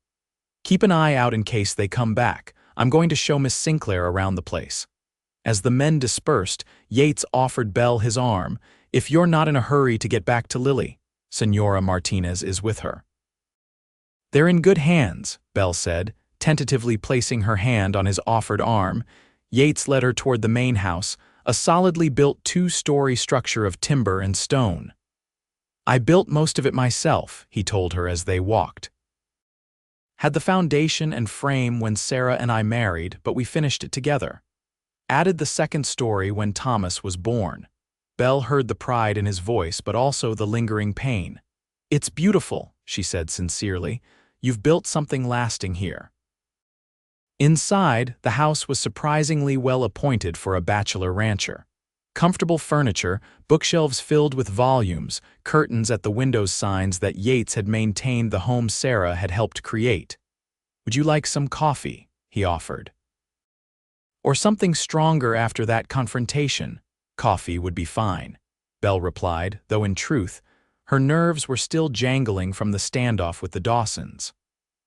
"Keep an eye out in case they come back. I'm going to show Miss Sinclair around the place." As the men dispersed, Yates offered Belle his arm. "If you're not in a hurry to get back to Lily, Senora Martinez is with her." "They're in good hands," Belle said, tentatively placing her hand on his offered arm. Yates led her toward the main house, a solidly built two-story structure of timber and stone. "I built most of it myself," he told her as they walked. "Had the foundation and frame when Sarah and I married, but we finished it together. Added the second story when Thomas was born." Belle heard the pride in his voice, but also the lingering pain. "It's beautiful," she said sincerely. "You've built something lasting here." Inside, the house was surprisingly well appointed for a bachelor rancher. Comfortable furniture, bookshelves filled with volumes, curtains at the windows, signs that Yates had maintained the home Sarah had helped create. "Would you like some coffee?" he offered. "Or something stronger after that confrontation?" "Coffee would be fine," Belle replied, though in truth, her nerves were still jangling from the standoff with the Dawsons.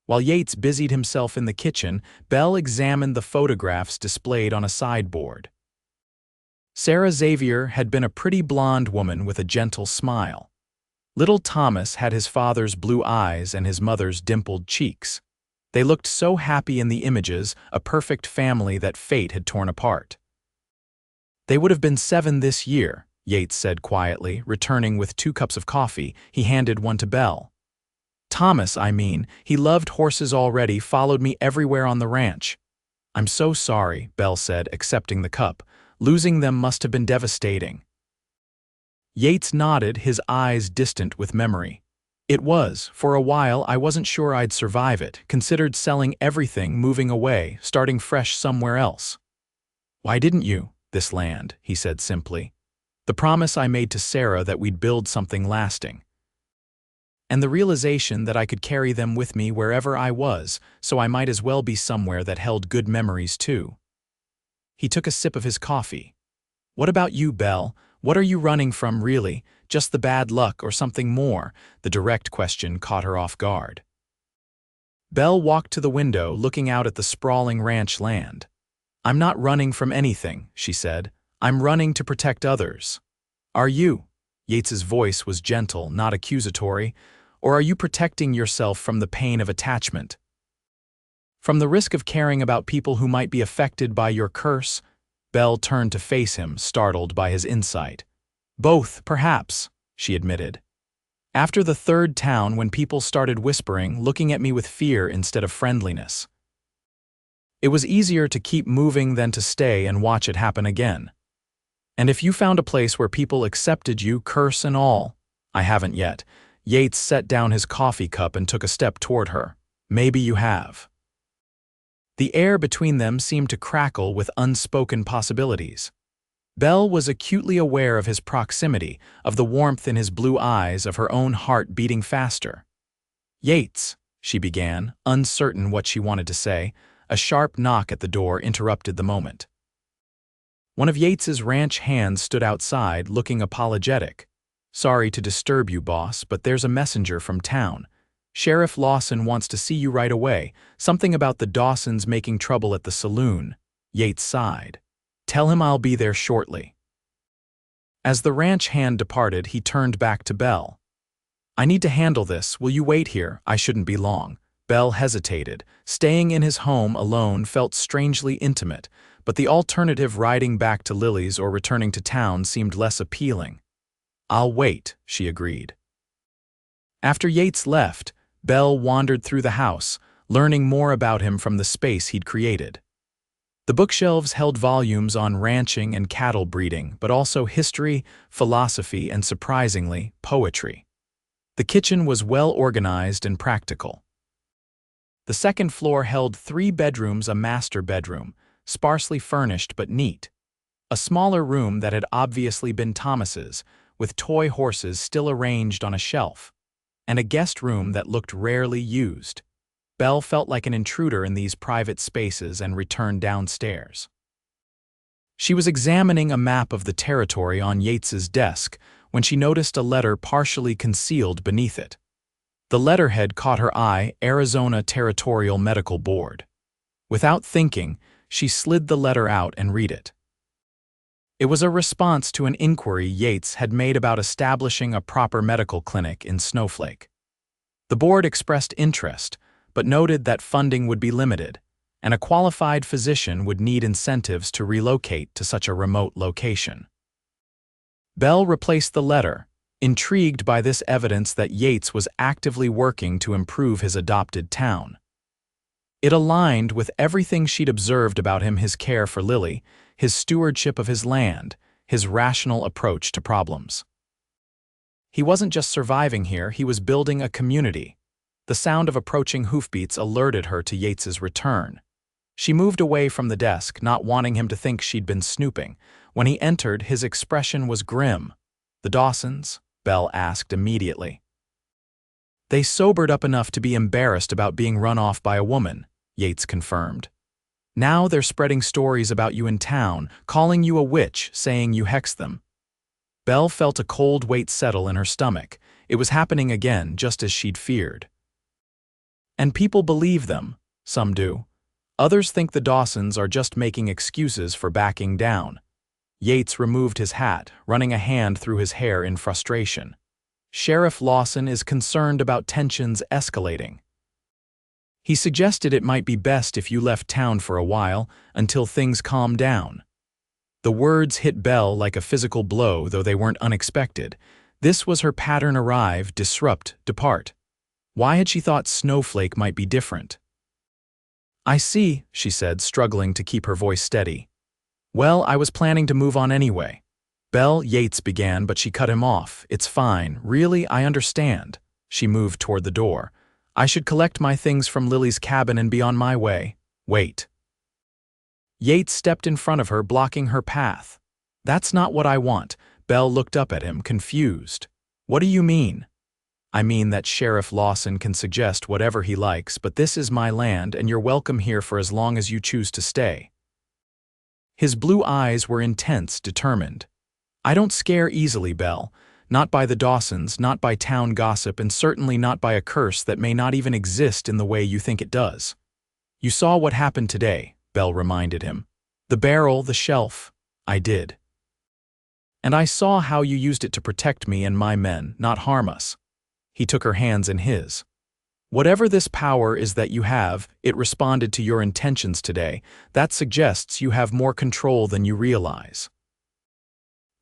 While Yates busied himself in the kitchen, Belle examined the photographs displayed on a sideboard. Sarah Xavier had been a pretty blonde woman with a gentle smile. Little Thomas had his father's blue eyes and his mother's dimpled cheeks. They looked so happy in the images, a perfect family that fate had torn apart. "They would have been 7 this year," Yates said quietly, returning with 2 cups of coffee. He handed one to Belle. "Thomas, I mean, he loved horses already, followed me everywhere on the ranch." "I'm so sorry," Belle said, accepting the cup. "Losing them must have been devastating." Yates nodded, his eyes distant with memory. "It was. For a while, I wasn't sure I'd survive it, considered selling everything, moving away, starting fresh somewhere else." "Why didn't you? This land," he said simply. "The promise I made to Sarah that we'd build something lasting. And the realization that I could carry them with me wherever I was, so I might as well be somewhere that held good memories too." He took a sip of his coffee. "What about you, Belle? What are you running from, really? Just the bad luck or something more?" The direct question caught her off guard. Belle walked to the window, looking out at the sprawling ranch land. "I'm not running from anything," she said. "I'm running to protect others." "Are you?" Yates's voice was gentle, not accusatory. "Or are you protecting yourself from the pain of attachment? From the risk of caring about people who might be affected by your curse?" Belle turned to face him, startled by his insight. "Both, perhaps," she admitted. "After the 3rd town, when people started whispering, looking at me with fear instead of friendliness. It was easier to keep moving than to stay and watch it happen again. And if you found a place where people accepted you, curse and all—" "I haven't yet." Yates set down his coffee cup and took a step toward her. "Maybe you have." The air between them seemed to crackle with unspoken possibilities. Belle was acutely aware of his proximity, of the warmth in his blue eyes, of her own heart beating faster. "Yates," she began, uncertain what she wanted to say. A sharp knock at the door interrupted the moment. One of Yates's ranch hands stood outside, looking apologetic. "Sorry to disturb you, boss, but there's a messenger from town. Sheriff Lawson wants to see you right away. Something about the Dawsons making trouble at the saloon." Yates sighed. "Tell him I'll be there shortly." As the ranch hand departed, he turned back to Belle. "I need to handle this. Will you wait here? I shouldn't be long." Belle hesitated. Staying in his home alone felt strangely intimate, but the alternative, riding back to Lily's or returning to town, seemed less appealing. "I'll wait," she agreed. After Yates left, Belle wandered through the house, learning more about him from the space he'd created. The bookshelves held volumes on ranching and cattle breeding, but also history, philosophy, and surprisingly, poetry. The kitchen was well organized and practical. The second floor held 3 bedrooms, a master bedroom, sparsely furnished but neat. A smaller room that had obviously been Thomas's, with toy horses still arranged on a shelf, and a guest room that looked rarely used. Belle felt like an intruder in these private spaces and returned downstairs. She was examining a map of the territory on Yates's desk when she noticed a letter partially concealed beneath it. The letterhead caught her eye: Arizona Territorial Medical Board. Without thinking, she slid the letter out and read it. It was a response to an inquiry Yates had made about establishing a proper medical clinic in Snowflake. The board expressed interest, but noted that funding would be limited, and a qualified physician would need incentives to relocate to such a remote location. Belle replaced the letter, intrigued by this evidence that Yates was actively working to improve his adopted town. It aligned with everything she'd observed about him: his care for Lily, his stewardship of his land, his rational approach to problems. He wasn't just surviving here, he was building a community. The sound of approaching hoofbeats alerted her to Yates's return. She moved away from the desk, not wanting him to think she'd been snooping. When he entered, his expression was grim. "The Dawsons?" Belle asked immediately. "They sobered up enough to be embarrassed about being run off by a woman," Yates confirmed. "Now they're spreading stories about you in town, calling you a witch, saying you hexed them." Belle felt a cold weight settle in her stomach. It was happening again, just as she'd feared. And people believe them. Some do. Others think the Dawsons are just making excuses for backing down. Yates removed his hat, running a hand through his hair in frustration. "Sheriff Lawson is concerned about tensions escalating. He suggested it might be best if you left town for a while, until things calm down." The words hit Belle like a physical blow, though they weren't unexpected. This was her pattern: arrive, disrupt, depart. Why had she thought Snowflake might be different? "I see," she said, struggling to keep her voice steady. "Well, I was planning to move on anyway." "Belle," Yates began, but she cut him off. "It's fine. Really, I understand." She moved toward the door. "I should collect my things from Lily's cabin and be on my way." "Wait." Yates stepped in front of her, blocking her path. "That's not what I want." Belle looked up at him, confused. "What do you mean?" "I mean that Sheriff Lawson can suggest whatever he likes, but this is my land and you're welcome here for as long as you choose to stay." His blue eyes were intense, determined. "I don't scare easily, Belle. Not by the Dawsons, not by town gossip, and certainly not by a curse that may not even exist in the way you think it does." "You saw what happened today," Belle reminded him. "The barrel, the shelf." "I did. And I saw how you used it to protect me and my men, not harm us." He took her hands in his. "Whatever this power is that you have, it responded to your intentions today. That suggests you have more control than you realize."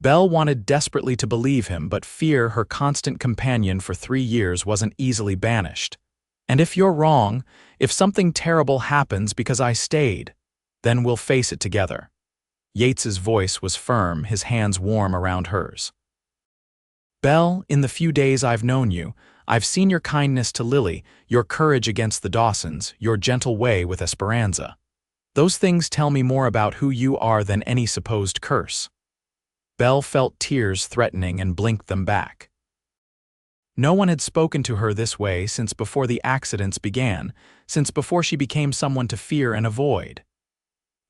Belle wanted desperately to believe him, but fear, her constant companion for 3 years, wasn't easily banished. "And if you're wrong, if something terrible happens because I stayed, then we'll face it together." Yates's voice was firm, his hands warm around hers. "Belle, in the few days I've known you, I've seen your kindness to Lily, your courage against the Dawsons, your gentle way with Esperanza. Those things tell me more about who you are than any supposed curse." Belle felt tears threatening and blinked them back. No one had spoken to her this way since before the accidents began, since before she became someone to fear and avoid.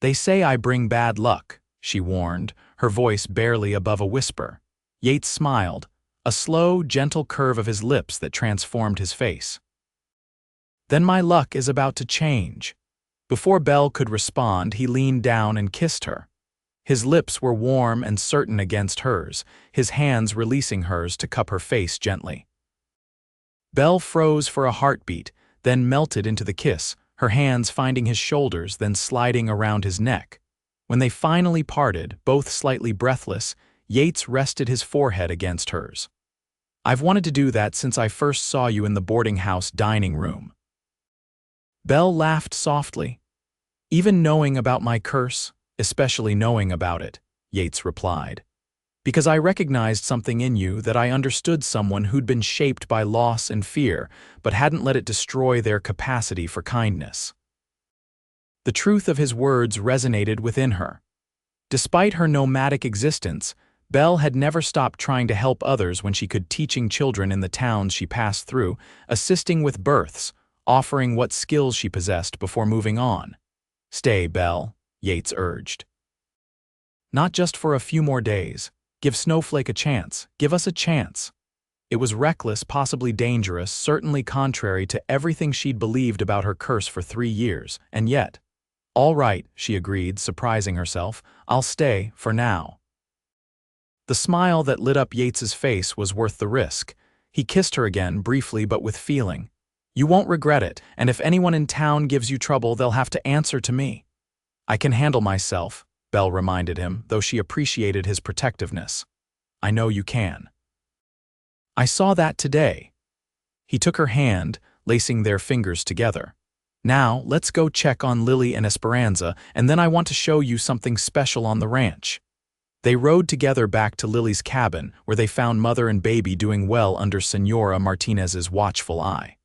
"They say I bring bad luck," she warned, her voice barely above a whisper. Yates smiled, a slow, gentle curve of his lips that transformed his face. "Then my luck is about to change." Before Belle could respond, he leaned down and kissed her. His lips were warm and certain against hers, his hands releasing hers to cup her face gently. Belle froze for a heartbeat, then melted into the kiss, her hands finding his shoulders, then sliding around his neck. When they finally parted, both slightly breathless, Yates rested his forehead against hers. "I've wanted to do that since I first saw you in the boarding house dining room." Belle laughed softly. Even knowing about my curse, especially knowing about it, Yates replied. Because I recognized something in you that I understood someone who'd been shaped by loss and fear, but hadn't let it destroy their capacity for kindness. The truth of his words resonated within her. Despite her nomadic existence, Belle had never stopped trying to help others when she could, teaching children in the towns she passed through, assisting with births, offering what skills she possessed before moving on. Stay, Belle, Yates urged. Not just for a few more days. Give Snowflake a chance. Give us a chance. It was reckless, possibly dangerous, certainly contrary to everything she'd believed about her curse for 3 years, and yet, all right, she agreed, surprising herself. I'll stay, for now. The smile that lit up Yates's face was worth the risk. He kissed her again, briefly but with feeling. You won't regret it, and if anyone in town gives you trouble, they'll have to answer to me. I can handle myself, Belle reminded him, though she appreciated his protectiveness. I know you can. I saw that today. He took her hand, lacing their fingers together. Now, let's go check on Lily and Esperanza, and then I want to show you something special on the ranch. They rode together back to Lily's cabin, where they found mother and baby doing well under Senora Martinez's watchful eye.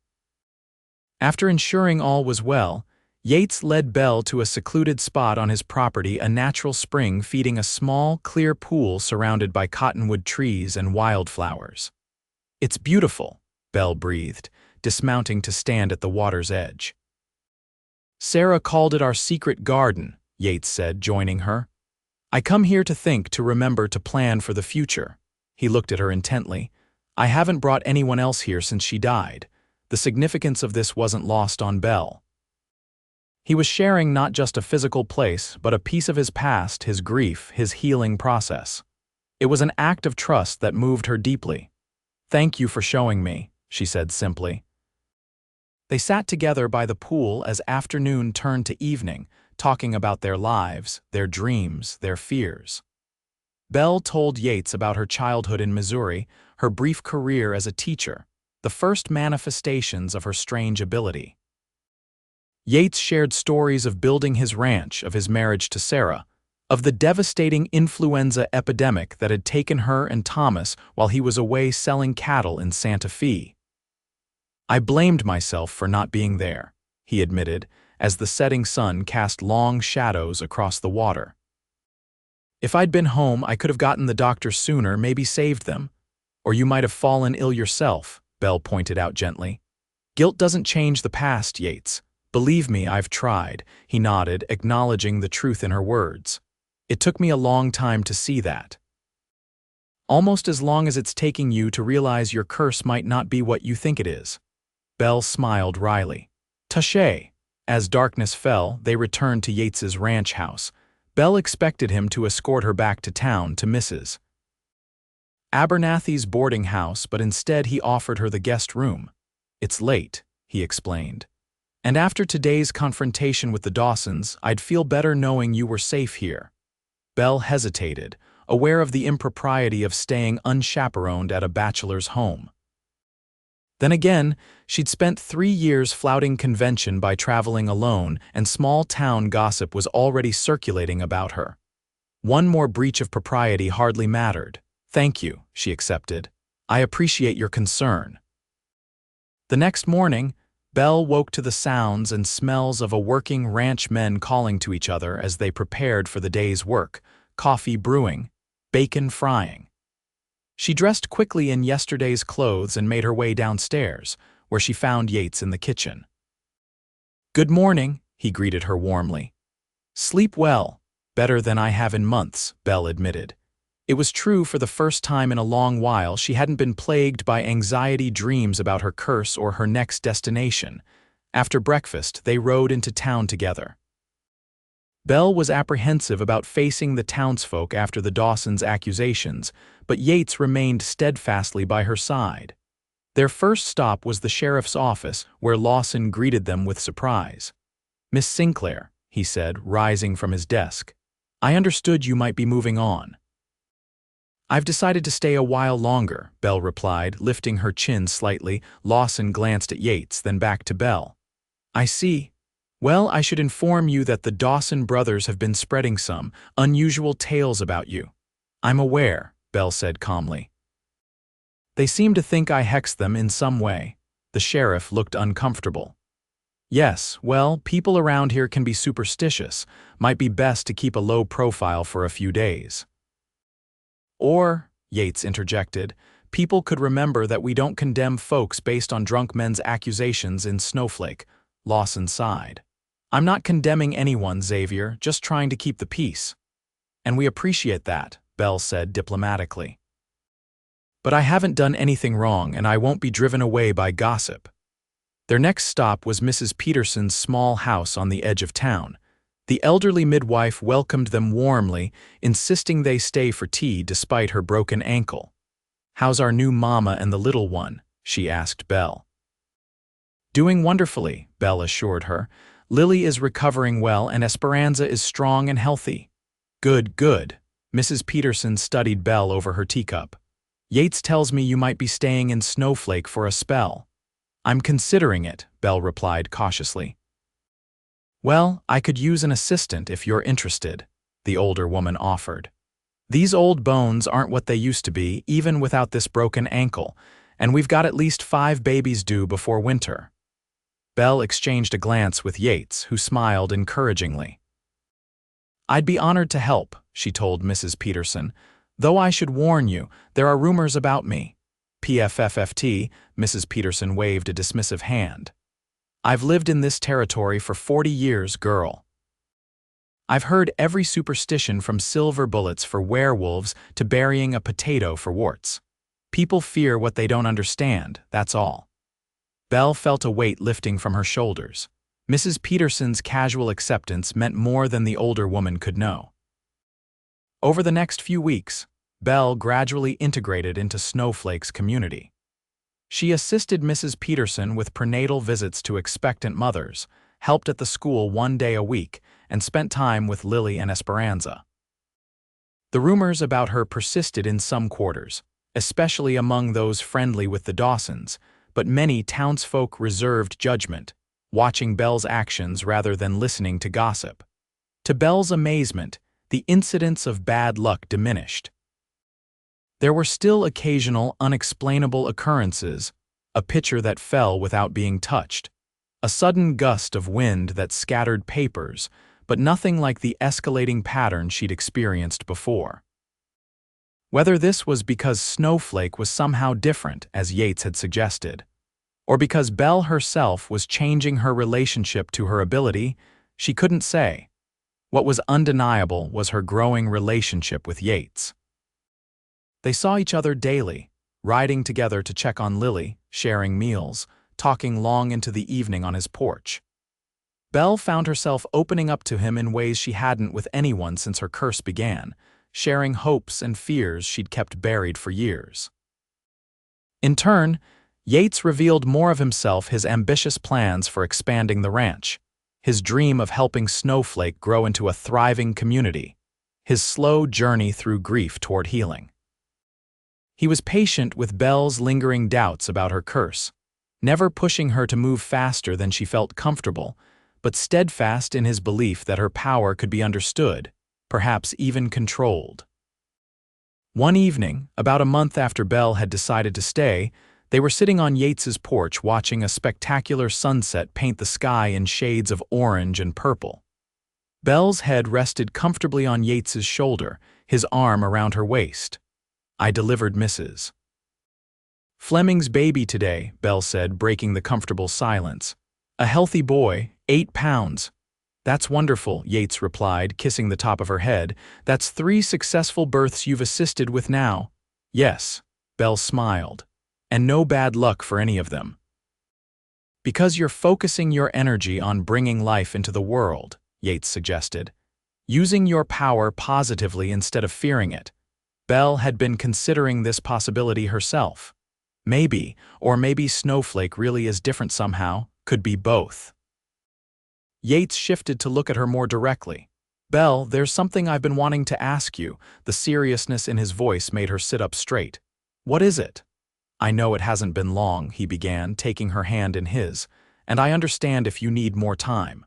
After ensuring all was well, Yates led Belle to a secluded spot on his property, a natural spring feeding a small, clear pool surrounded by cottonwood trees and wildflowers. It's beautiful, Belle breathed, dismounting to stand at the water's edge. Sarah called it our secret garden, Yates said, joining her. I come here to think, to remember, to plan for the future. He looked at her intently. I haven't brought anyone else here since she died. The significance of this wasn't lost on Belle. He was sharing not just a physical place, but a piece of his past, his grief, his healing process. It was an act of trust that moved her deeply. Thank you for showing me, she said simply. They sat together by the pool as afternoon turned to evening, talking about their lives, their dreams, their fears. Belle told Yates about her childhood in Missouri, her brief career as a teacher, the first manifestations of her strange ability. Yates shared stories of building his ranch, of his marriage to Sarah, of the devastating influenza epidemic that had taken her and Thomas while he was away selling cattle in Santa Fe. I blamed myself for not being there, he admitted, as the setting sun cast long shadows across the water. If I'd been home, I could have gotten the doctor sooner, maybe saved them. Or you might have fallen ill yourself, Belle pointed out gently. Guilt doesn't change the past, Yates. Believe me, I've tried, he nodded, acknowledging the truth in her words. It took me a long time to see that. Almost as long as it's taking you to realize your curse might not be what you think it is. Belle smiled wryly. Touché. As darkness fell, they returned to Yates's ranch house. Belle expected him to escort her back to town to Mrs. Abernathy's boarding house, but instead he offered her the guest room. It's late, he explained. And after today's confrontation with the Dawsons, I'd feel better knowing you were safe here. Belle hesitated, aware of the impropriety of staying unchaperoned at a bachelor's home. Then again, she'd spent 3 years flouting convention by traveling alone, and small-town gossip was already circulating about her. One more breach of propriety hardly mattered. Thank you, she accepted. I appreciate your concern. The next morning, Belle woke to the sounds and smells of a working ranch men calling to each other as they prepared for the day's work, coffee brewing, bacon frying. She dressed quickly in yesterday's clothes and made her way downstairs, where she found Yates in the kitchen. Good morning, he greeted her warmly. Sleep well, better than I have in months, Belle admitted. It was true, for the first time in a long while she hadn't been plagued by anxiety dreams about her curse or her next destination. After breakfast, they rode into town together. Belle was apprehensive about facing the townsfolk after the Dawsons' accusations, but Yates remained steadfastly by her side. Their first stop was the sheriff's office, where Lawson greeted them with surprise. Miss Sinclair, he said, rising from his desk. I understood you might be moving on. I've decided to stay a while longer, Belle replied, lifting her chin slightly. Lawson glanced at Yates, then back to Belle. I see. Well, I should inform you that the Dawson brothers have been spreading some unusual tales about you. I'm aware, Belle said calmly. They seem to think I hexed them in some way. The sheriff looked uncomfortable. Yes, well, people around here can be superstitious. Might be best to keep a low profile for a few days. Or, Yates interjected, people could remember that we don't condemn folks based on drunk men's accusations in Snowflake. Lawson sighed. I'm not condemning anyone, Xavier, just trying to keep the peace. And we appreciate that, Belle said diplomatically. But I haven't done anything wrong, and I won't be driven away by gossip. Their next stop was Mrs. Peterson's small house on the edge of town. The elderly midwife welcomed them warmly, insisting they stay for tea despite her broken ankle. How's our new mama and the little one? She asked Belle. Doing wonderfully, Belle assured her. Lily is recovering well and Esperanza is strong and healthy. Good, good. Mrs. Peterson studied Belle over her teacup. Yates tells me you might be staying in Snowflake for a spell. I'm considering it, Belle replied cautiously. Well, I could use an assistant if you're interested, the older woman offered. These old bones aren't what they used to be, even without this broken ankle, and we've got at least 5 babies due before winter. Belle exchanged a glance with Yates, who smiled encouragingly. I'd be honored to help, she told Mrs. Peterson, though I should warn you, there are rumors about me. PFFFT, Mrs. Peterson waved a dismissive hand. I've lived in this territory for 40 years, girl. I've heard every superstition from silver bullets for werewolves to burying a potato for warts. People fear what they don't understand, that's all. Belle felt a weight lifting from her shoulders. Mrs. Peterson's casual acceptance meant more than the older woman could know. Over the next few weeks, Belle gradually integrated into Snowflake's community. She assisted Mrs. Peterson with prenatal visits to expectant mothers, helped at the school 1 day a week, and spent time with Lily and Esperanza. The rumors about her persisted in some quarters, especially among those friendly with the Dawsons, but many townsfolk reserved judgment, watching Belle's actions rather than listening to gossip. To Belle's amazement, the incidents of bad luck diminished. There were still occasional unexplainable occurrences, a pitcher that fell without being touched, a sudden gust of wind that scattered papers, but nothing like the escalating pattern she'd experienced before. Whether this was because Snowflake was somehow different, as Yates had suggested, or because Belle herself was changing her relationship to her ability, she couldn't say. What was undeniable was her growing relationship with Yates. They saw each other daily, riding together to check on Lily, sharing meals, talking long into the evening on his porch. Belle found herself opening up to him in ways she hadn't with anyone since her curse began, sharing hopes and fears she'd kept buried for years. In turn, Yates revealed more of himself, his ambitious plans for expanding the ranch, his dream of helping Snowflake grow into a thriving community, his slow journey through grief toward healing. He was patient with Belle's lingering doubts about her curse, never pushing her to move faster than she felt comfortable, but steadfast in his belief that her power could be understood, perhaps even controlled. One evening, about a month after Belle had decided to stay, they were sitting on Yates's porch watching a spectacular sunset paint the sky in shades of orange and purple. Belle's head rested comfortably on Yates's shoulder, his arm around her waist. I delivered Mrs. Fleming's baby today, Belle said, breaking the comfortable silence. A healthy boy, 8 pounds. That's wonderful, Yates replied, kissing the top of her head. That's 3 successful births you've assisted with now. Yes, Belle smiled. And no bad luck for any of them. Because you're focusing your energy on bringing life into the world, Yates suggested. Using your power positively instead of fearing it. Belle had been considering this possibility herself. Maybe, or maybe Snowflake really is different somehow, could be both. Yates shifted to look at her more directly. Belle, there's something I've been wanting to ask you. The seriousness in his voice made her sit up straight. What is it? I know it hasn't been long, he began, taking her hand in his, and I understand if you need more time.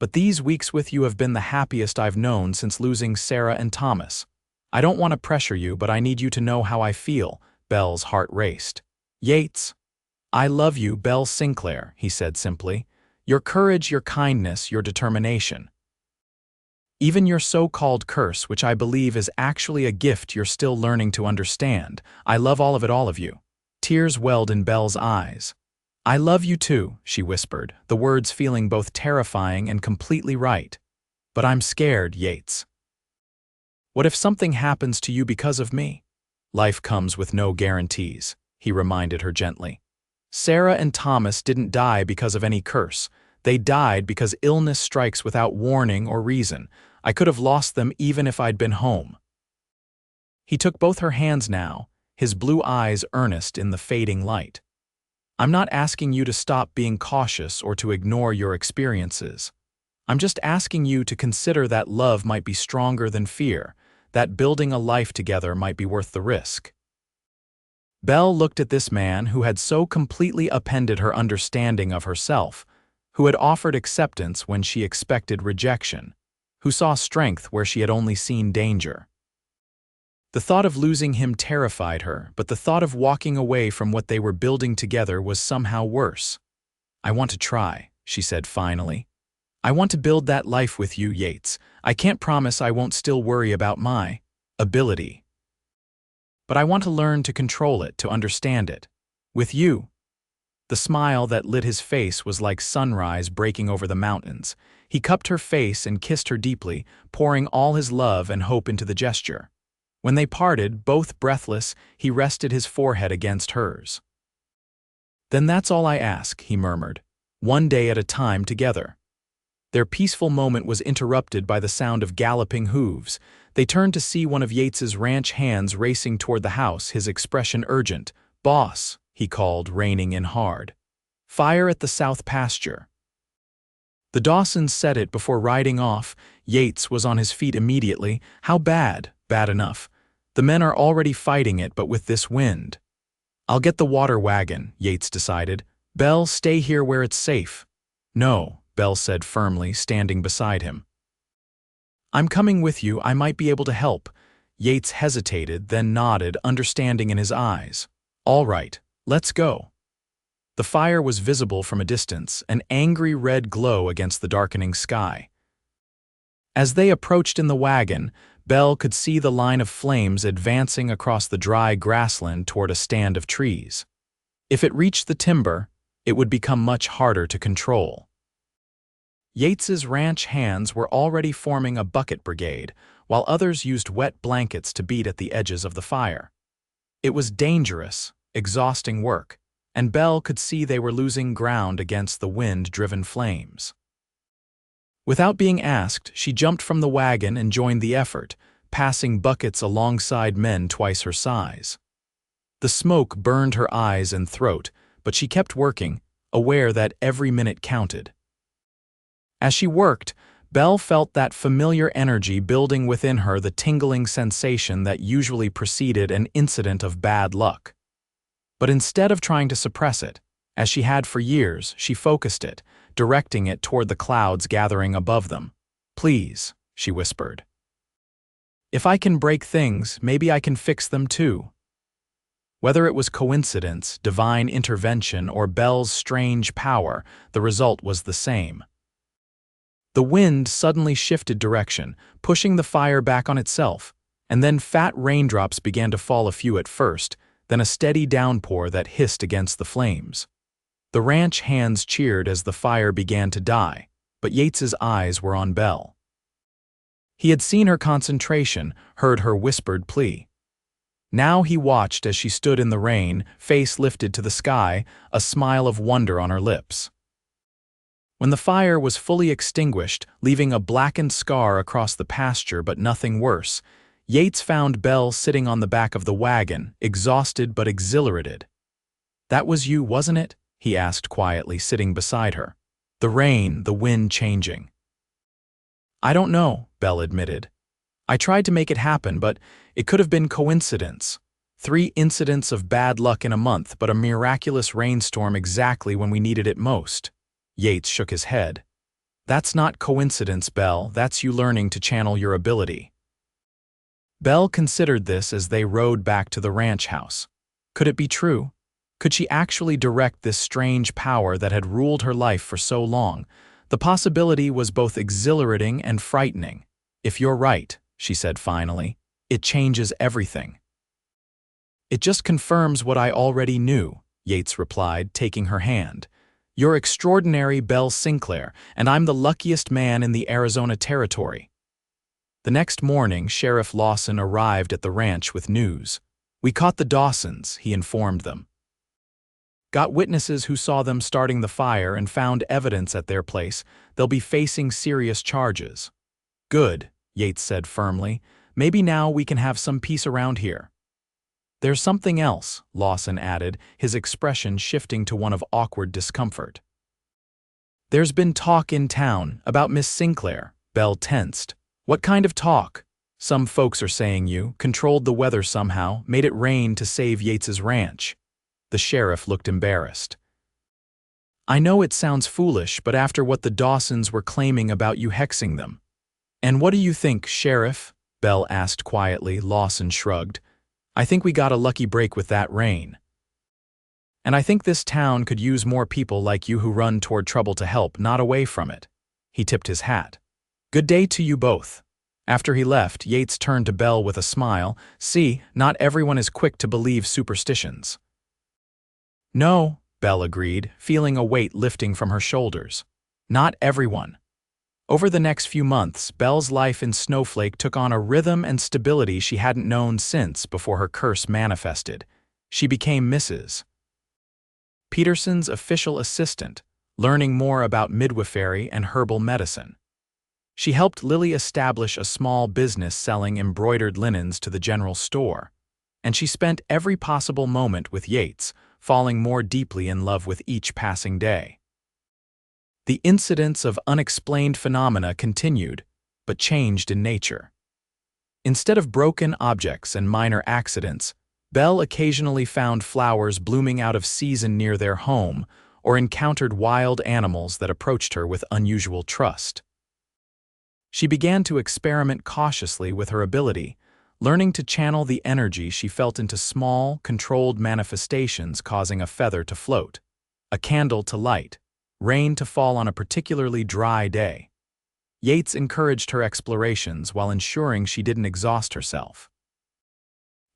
But these weeks with you have been the happiest I've known since losing Sarah and Thomas. I don't want to pressure you, but I need you to know how I feel." Belle's heart raced. "Yates, I love you, Belle Sinclair," he said simply. "Your courage, your kindness, your determination. Even your so-called curse, which I believe is actually a gift you're still learning to understand. I love all of you." Tears welled in Belle's eyes. "I love you too," she whispered, the words feeling both terrifying and completely right. "But I'm scared, Yates. What if something happens to you because of me?" "Life comes with no guarantees," he reminded her gently. "Sarah and Thomas didn't die because of any curse. They died because illness strikes without warning or reason. I could have lost them even if I'd been home." He took both her hands now, his blue eyes earnest in the fading light. "I'm not asking you to stop being cautious or to ignore your experiences. I'm just asking you to consider that love might be stronger than fear, that building a life together might be worth the risk." Belle looked at this man who had so completely upended her understanding of herself, who had offered acceptance when she expected rejection, who saw strength where she had only seen danger. The thought of losing him terrified her, but the thought of walking away from what they were building together was somehow worse. "I want to try," she said finally. "I want to build that life with you, Yates. I can't promise I won't still worry about my ability. But I want to learn to control it, to understand it. With you." The smile that lit his face was like sunrise breaking over the mountains. He cupped her face and kissed her deeply, pouring all his love and hope into the gesture. When they parted, both breathless, he rested his forehead against hers. "Then that's all I ask," he murmured. "One day at a time together." Their peaceful moment was interrupted by the sound of galloping hooves. They turned to see one of Yates's ranch hands racing toward the house, his expression urgent. "Boss," he called, reining in hard. "Fire at the south pasture." The Dawsons said it before riding off. Yates was on his feet immediately. "How bad?" "Bad enough. The men are already fighting it, but with this wind." "I'll get the water wagon," Yates decided. "Belle, stay here where it's safe." "No," Belle said firmly, standing beside him. "I'm coming with you. I might be able to help." Yates hesitated, then nodded, understanding in his eyes. "All right, let's go." The fire was visible from a distance, an angry red glow against the darkening sky. As they approached in the wagon, Belle could see the line of flames advancing across the dry grassland toward a stand of trees. If it reached the timber, it would become much harder to control. Yates's ranch hands were already forming a bucket brigade, while others used wet blankets to beat at the edges of the fire. It was dangerous, exhausting work, and Belle could see they were losing ground against the wind-driven flames. Without being asked, she jumped from the wagon and joined the effort, passing buckets alongside men twice her size. The smoke burned her eyes and throat, but she kept working, aware that every minute counted. As she worked, Belle felt that familiar energy building within her, the tingling sensation that usually preceded an incident of bad luck. But instead of trying to suppress it, as she had for years, she focused it, directing it toward the clouds gathering above them. "Please," she whispered. "If I can break things, maybe I can fix them too." Whether it was coincidence, divine intervention, or Belle's strange power, the result was the same. The wind suddenly shifted direction, pushing the fire back on itself, and then fat raindrops began to fall, a few at first, then a steady downpour that hissed against the flames. The ranch hands cheered as the fire began to die, but Yates's eyes were on Belle. He had seen her concentration, heard her whispered plea. Now he watched as she stood in the rain, face lifted to the sky, a smile of wonder on her lips. When the fire was fully extinguished, leaving a blackened scar across the pasture but nothing worse, Yates found Belle sitting on the back of the wagon, exhausted but exhilarated. "That was you, wasn't it?" he asked quietly, sitting beside her. "The rain, the wind changing." "I don't know," Belle admitted. "I tried to make it happen, but it could have been coincidence. 3 incidents of bad luck in a month, but a miraculous rainstorm exactly when we needed it most." Yates shook his head. That's not coincidence, Belle. That's you learning to channel your ability. Belle considered this as they rode back to the ranch house. Could it be true? Could she actually direct this strange power that had ruled her life for so long? The possibility was both exhilarating and frightening. If you're right, she said finally, it changes everything. It just confirms what I already knew, Yates replied, taking her hand. You're extraordinary, Belle Sinclair, and I'm the luckiest man in the Arizona Territory. The next morning, Sheriff Lawson arrived at the ranch with news. We caught the Dawsons, he informed them. Got witnesses who saw them starting the fire and found evidence at their place. They'll be facing serious charges. Good, Yates said firmly. Maybe now we can have some peace around here. There's something else, Lawson added, his expression shifting to one of awkward discomfort. There's been talk in town about Miss Sinclair. Belle tensed. What kind of talk? Some folks are saying you controlled the weather somehow, made it rain to save Yates's ranch. The sheriff looked embarrassed. I know it sounds foolish, but after what the Dawsons were claiming about you hexing them. And what do you think, Sheriff? Belle asked quietly. Lawson shrugged. I think we got a lucky break with that rain. And I think this town could use more people like you who run toward trouble to help, not away from it. He tipped his hat. Good day to you both. After he left, Yates turned to Belle with a smile. See, not everyone is quick to believe superstitions. No, Belle agreed, feeling a weight lifting from her shoulders. Not everyone. Over the next few months, Belle's life in Snowflake took on a rhythm and stability she hadn't known since before her curse manifested. She became Mrs. Peterson's official assistant, learning more about midwifery and herbal medicine. She helped Lily establish a small business selling embroidered linens to the general store. And she spent every possible moment with Yates, falling more deeply in love with each passing day. The incidents of unexplained phenomena continued, but changed in nature. Instead of broken objects and minor accidents, Belle occasionally found flowers blooming out of season near their home or encountered wild animals that approached her with unusual trust. She began to experiment cautiously with her ability, learning to channel the energy she felt into small, controlled manifestations, causing a feather to float, a candle to light, rain to fall on a particularly dry day. Yates encouraged her explorations while ensuring she didn't exhaust herself.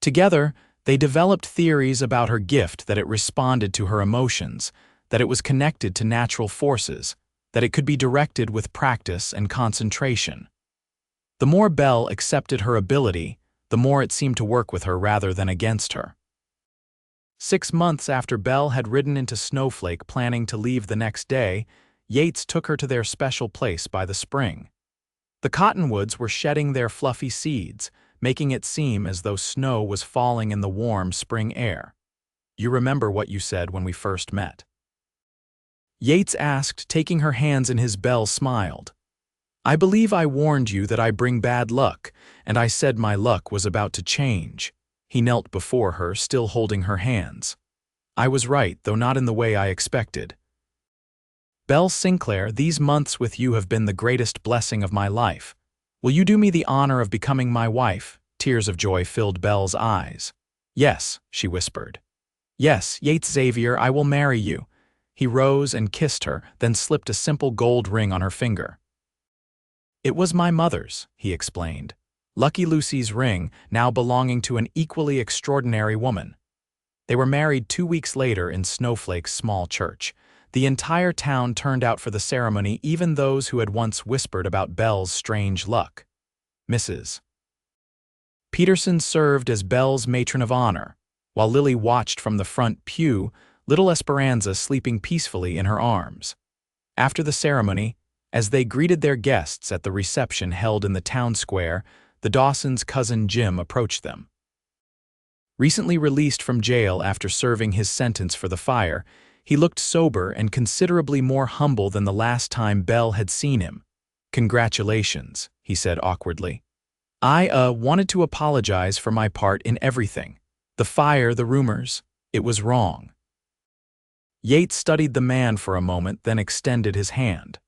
Together, they developed theories about her gift, that it responded to her emotions, that it was connected to natural forces, that it could be directed with practice and concentration. The more Belle accepted her ability, the more it seemed to work with her rather than against her. 6 months after Belle had ridden into Snowflake planning to leave the next day, Yates took her to their special place by the spring. The cottonwoods were shedding their fluffy seeds, making it seem as though snow was falling in the warm spring air. You remember what you said when we first met? Yates asked, taking her hands in his. Belle smiled. I believe I warned you that I bring bad luck, and I said my luck was about to change. He knelt before her, still holding her hands. I was right, though not in the way I expected. Belle Sinclair, these months with you have been the greatest blessing of my life. Will you do me the honor of becoming my wife? Tears of joy filled Belle's eyes. Yes, she whispered. Yes, Yates Xavier, I will marry you. He rose and kissed her, then slipped a simple gold ring on her finger. It was my mother's, he explained. Lucky Lucy's ring, now belonging to an equally extraordinary woman. They were married 2 weeks later in Snowflake's small church. The entire town turned out for the ceremony, even those who had once whispered about Belle's strange luck. Mrs. Peterson served as Belle's matron of honor, while Lily watched from the front pew, little Esperanza sleeping peacefully in her arms. After the ceremony, as they greeted their guests at the reception held in the town square, the Dawsons' cousin Jim approached them. Recently released from jail after serving his sentence for the fire, he looked sober and considerably more humble than the last time Belle had seen him. Congratulations, he said awkwardly. I wanted to apologize for my part in everything. The fire, the rumors, it was wrong. Yates studied the man for a moment, then extended his hand.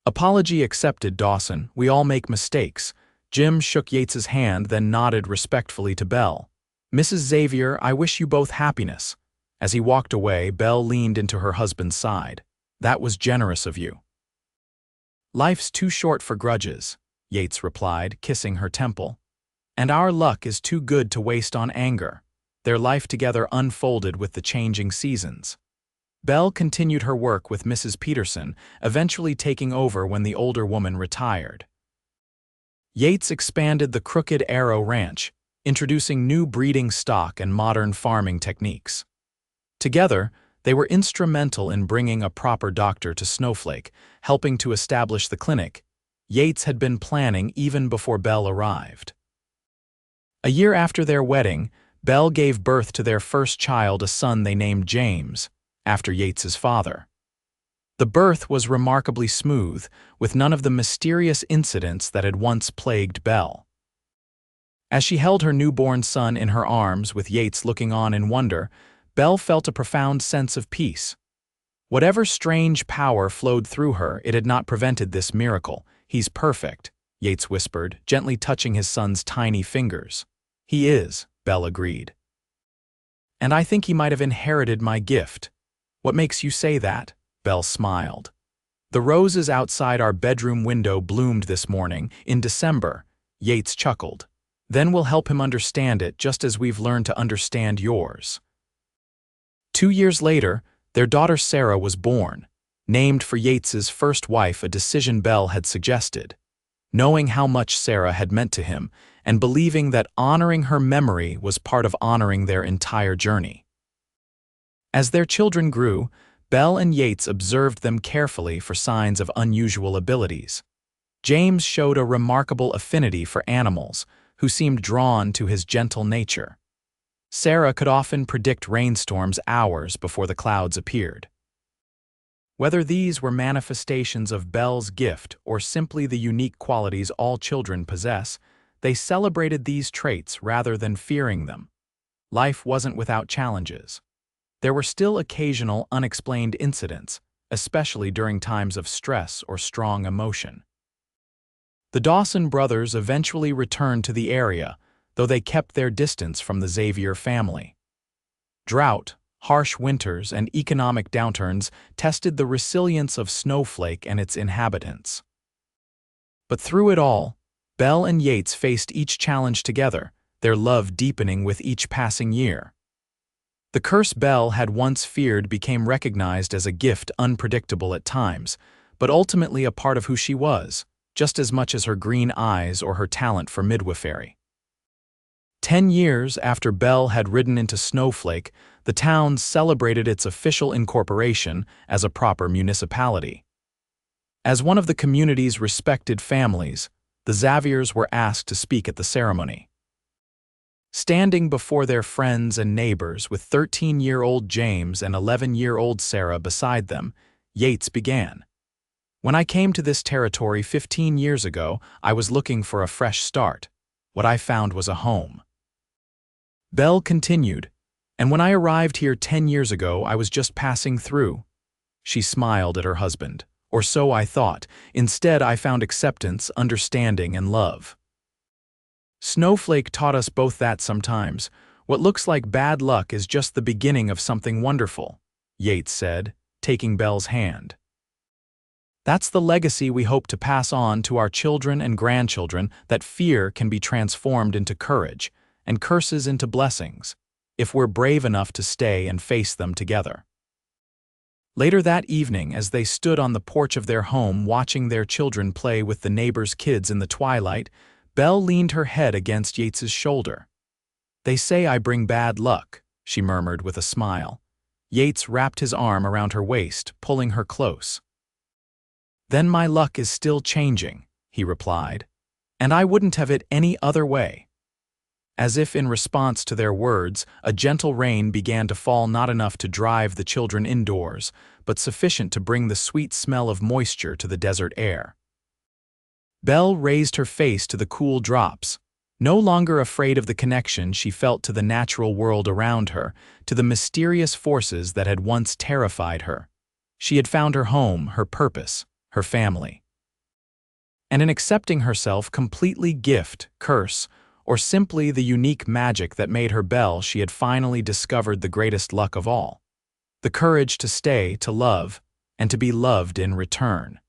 Apology accepted, Dawson. We all make mistakes. Jim shook Yates's hand, then nodded respectfully to Belle. Mrs. Xavier, I wish you both happiness. As he walked away, Belle leaned into her husband's side. That was generous of you. Life's too short for grudges, Yates replied, kissing her temple. And our luck is too good to waste on anger. Their life together unfolded with the changing seasons. Belle continued her work with Mrs. Peterson, eventually taking over when the older woman retired. Yates expanded the Crooked Arrow Ranch, introducing new breeding stock and modern farming techniques. Together, they were instrumental in bringing a proper doctor to Snowflake, helping to establish the clinic Yates had been planning even before Belle arrived. A year after their wedding, Belle gave birth to their first child, a son they named James, after Yates's father. The birth was remarkably smooth, with none of the mysterious incidents that had once plagued Belle. As she held her newborn son in her arms with Yates looking on in wonder, Belle felt a profound sense of peace. Whatever strange power flowed through her, it had not prevented this miracle. He's perfect, Yates whispered, gently touching his son's tiny fingers. He is, Belle agreed. And I think he might have inherited my gift. What makes you say that? Belle smiled. The roses outside our bedroom window bloomed this morning, in December, Yates chuckled. Then we'll help him understand it just as we've learned to understand yours. 2 years later, their daughter Sarah was born, named for Yates's first wife, a decision Belle had suggested. Knowing how much Sarah had meant to him, and believing that honoring her memory was part of honoring their entire journey. As their children grew, Belle and Yates observed them carefully for signs of unusual abilities. James showed a remarkable affinity for animals, who seemed drawn to his gentle nature. Sarah could often predict rainstorms hours before the clouds appeared. Whether these were manifestations of Belle's gift or simply the unique qualities all children possess, they celebrated these traits rather than fearing them. Life wasn't without challenges. There were still occasional unexplained incidents, especially during times of stress or strong emotion. The Dawson brothers eventually returned to the area, though they kept their distance from the Xavier family. Drought, harsh winters, and economic downturns tested the resilience of Snowflake and its inhabitants. But through it all, Belle and Yates faced each challenge together, their love deepening with each passing year. The curse Belle had once feared became recognized as a gift, unpredictable at times, but ultimately a part of who she was, just as much as her green eyes or her talent for midwifery. 10 years after Belle had ridden into Snowflake, the town celebrated its official incorporation as a proper municipality. As one of the community's respected families, the Xaviers were asked to speak at the ceremony. Standing before their friends and neighbors with 13-year-old James and 11-year-old Sarah beside them, Yates began. When I came to this territory 15 years ago, I was looking for a fresh start. What I found was a home. Belle continued, and when I arrived here 10 years ago, I was just passing through. She smiled at her husband, or so I thought. Instead, I found acceptance, understanding, and love. Snowflake taught us both that sometimes what looks like bad luck is just the beginning of something wonderful, Yates said, taking Belle's hand. That's the legacy we hope to pass on to our children and grandchildren, that fear can be transformed into courage, and curses into blessings, if we're brave enough to stay and face them together. Later that evening, as they stood on the porch of their home watching their children play with the neighbors' kids in the twilight, Belle leaned her head against Yates's shoulder. They say I bring bad luck, she murmured with a smile. Yates wrapped his arm around her waist, pulling her close. Then my luck is still changing, he replied, and I wouldn't have it any other way. As if in response to their words, a gentle rain began to fall, not enough to drive the children indoors, but sufficient to bring the sweet smell of moisture to the desert air. Belle raised her face to the cool drops, no longer afraid of the connection she felt to the natural world around her, to the mysterious forces that had once terrified her. She had found her home, her purpose, her family. and in accepting herself completely gift, curse, or simply the unique magic that made her Belle, she had finally discovered the greatest luck of all: the courage to stay, to love, and to be loved in return.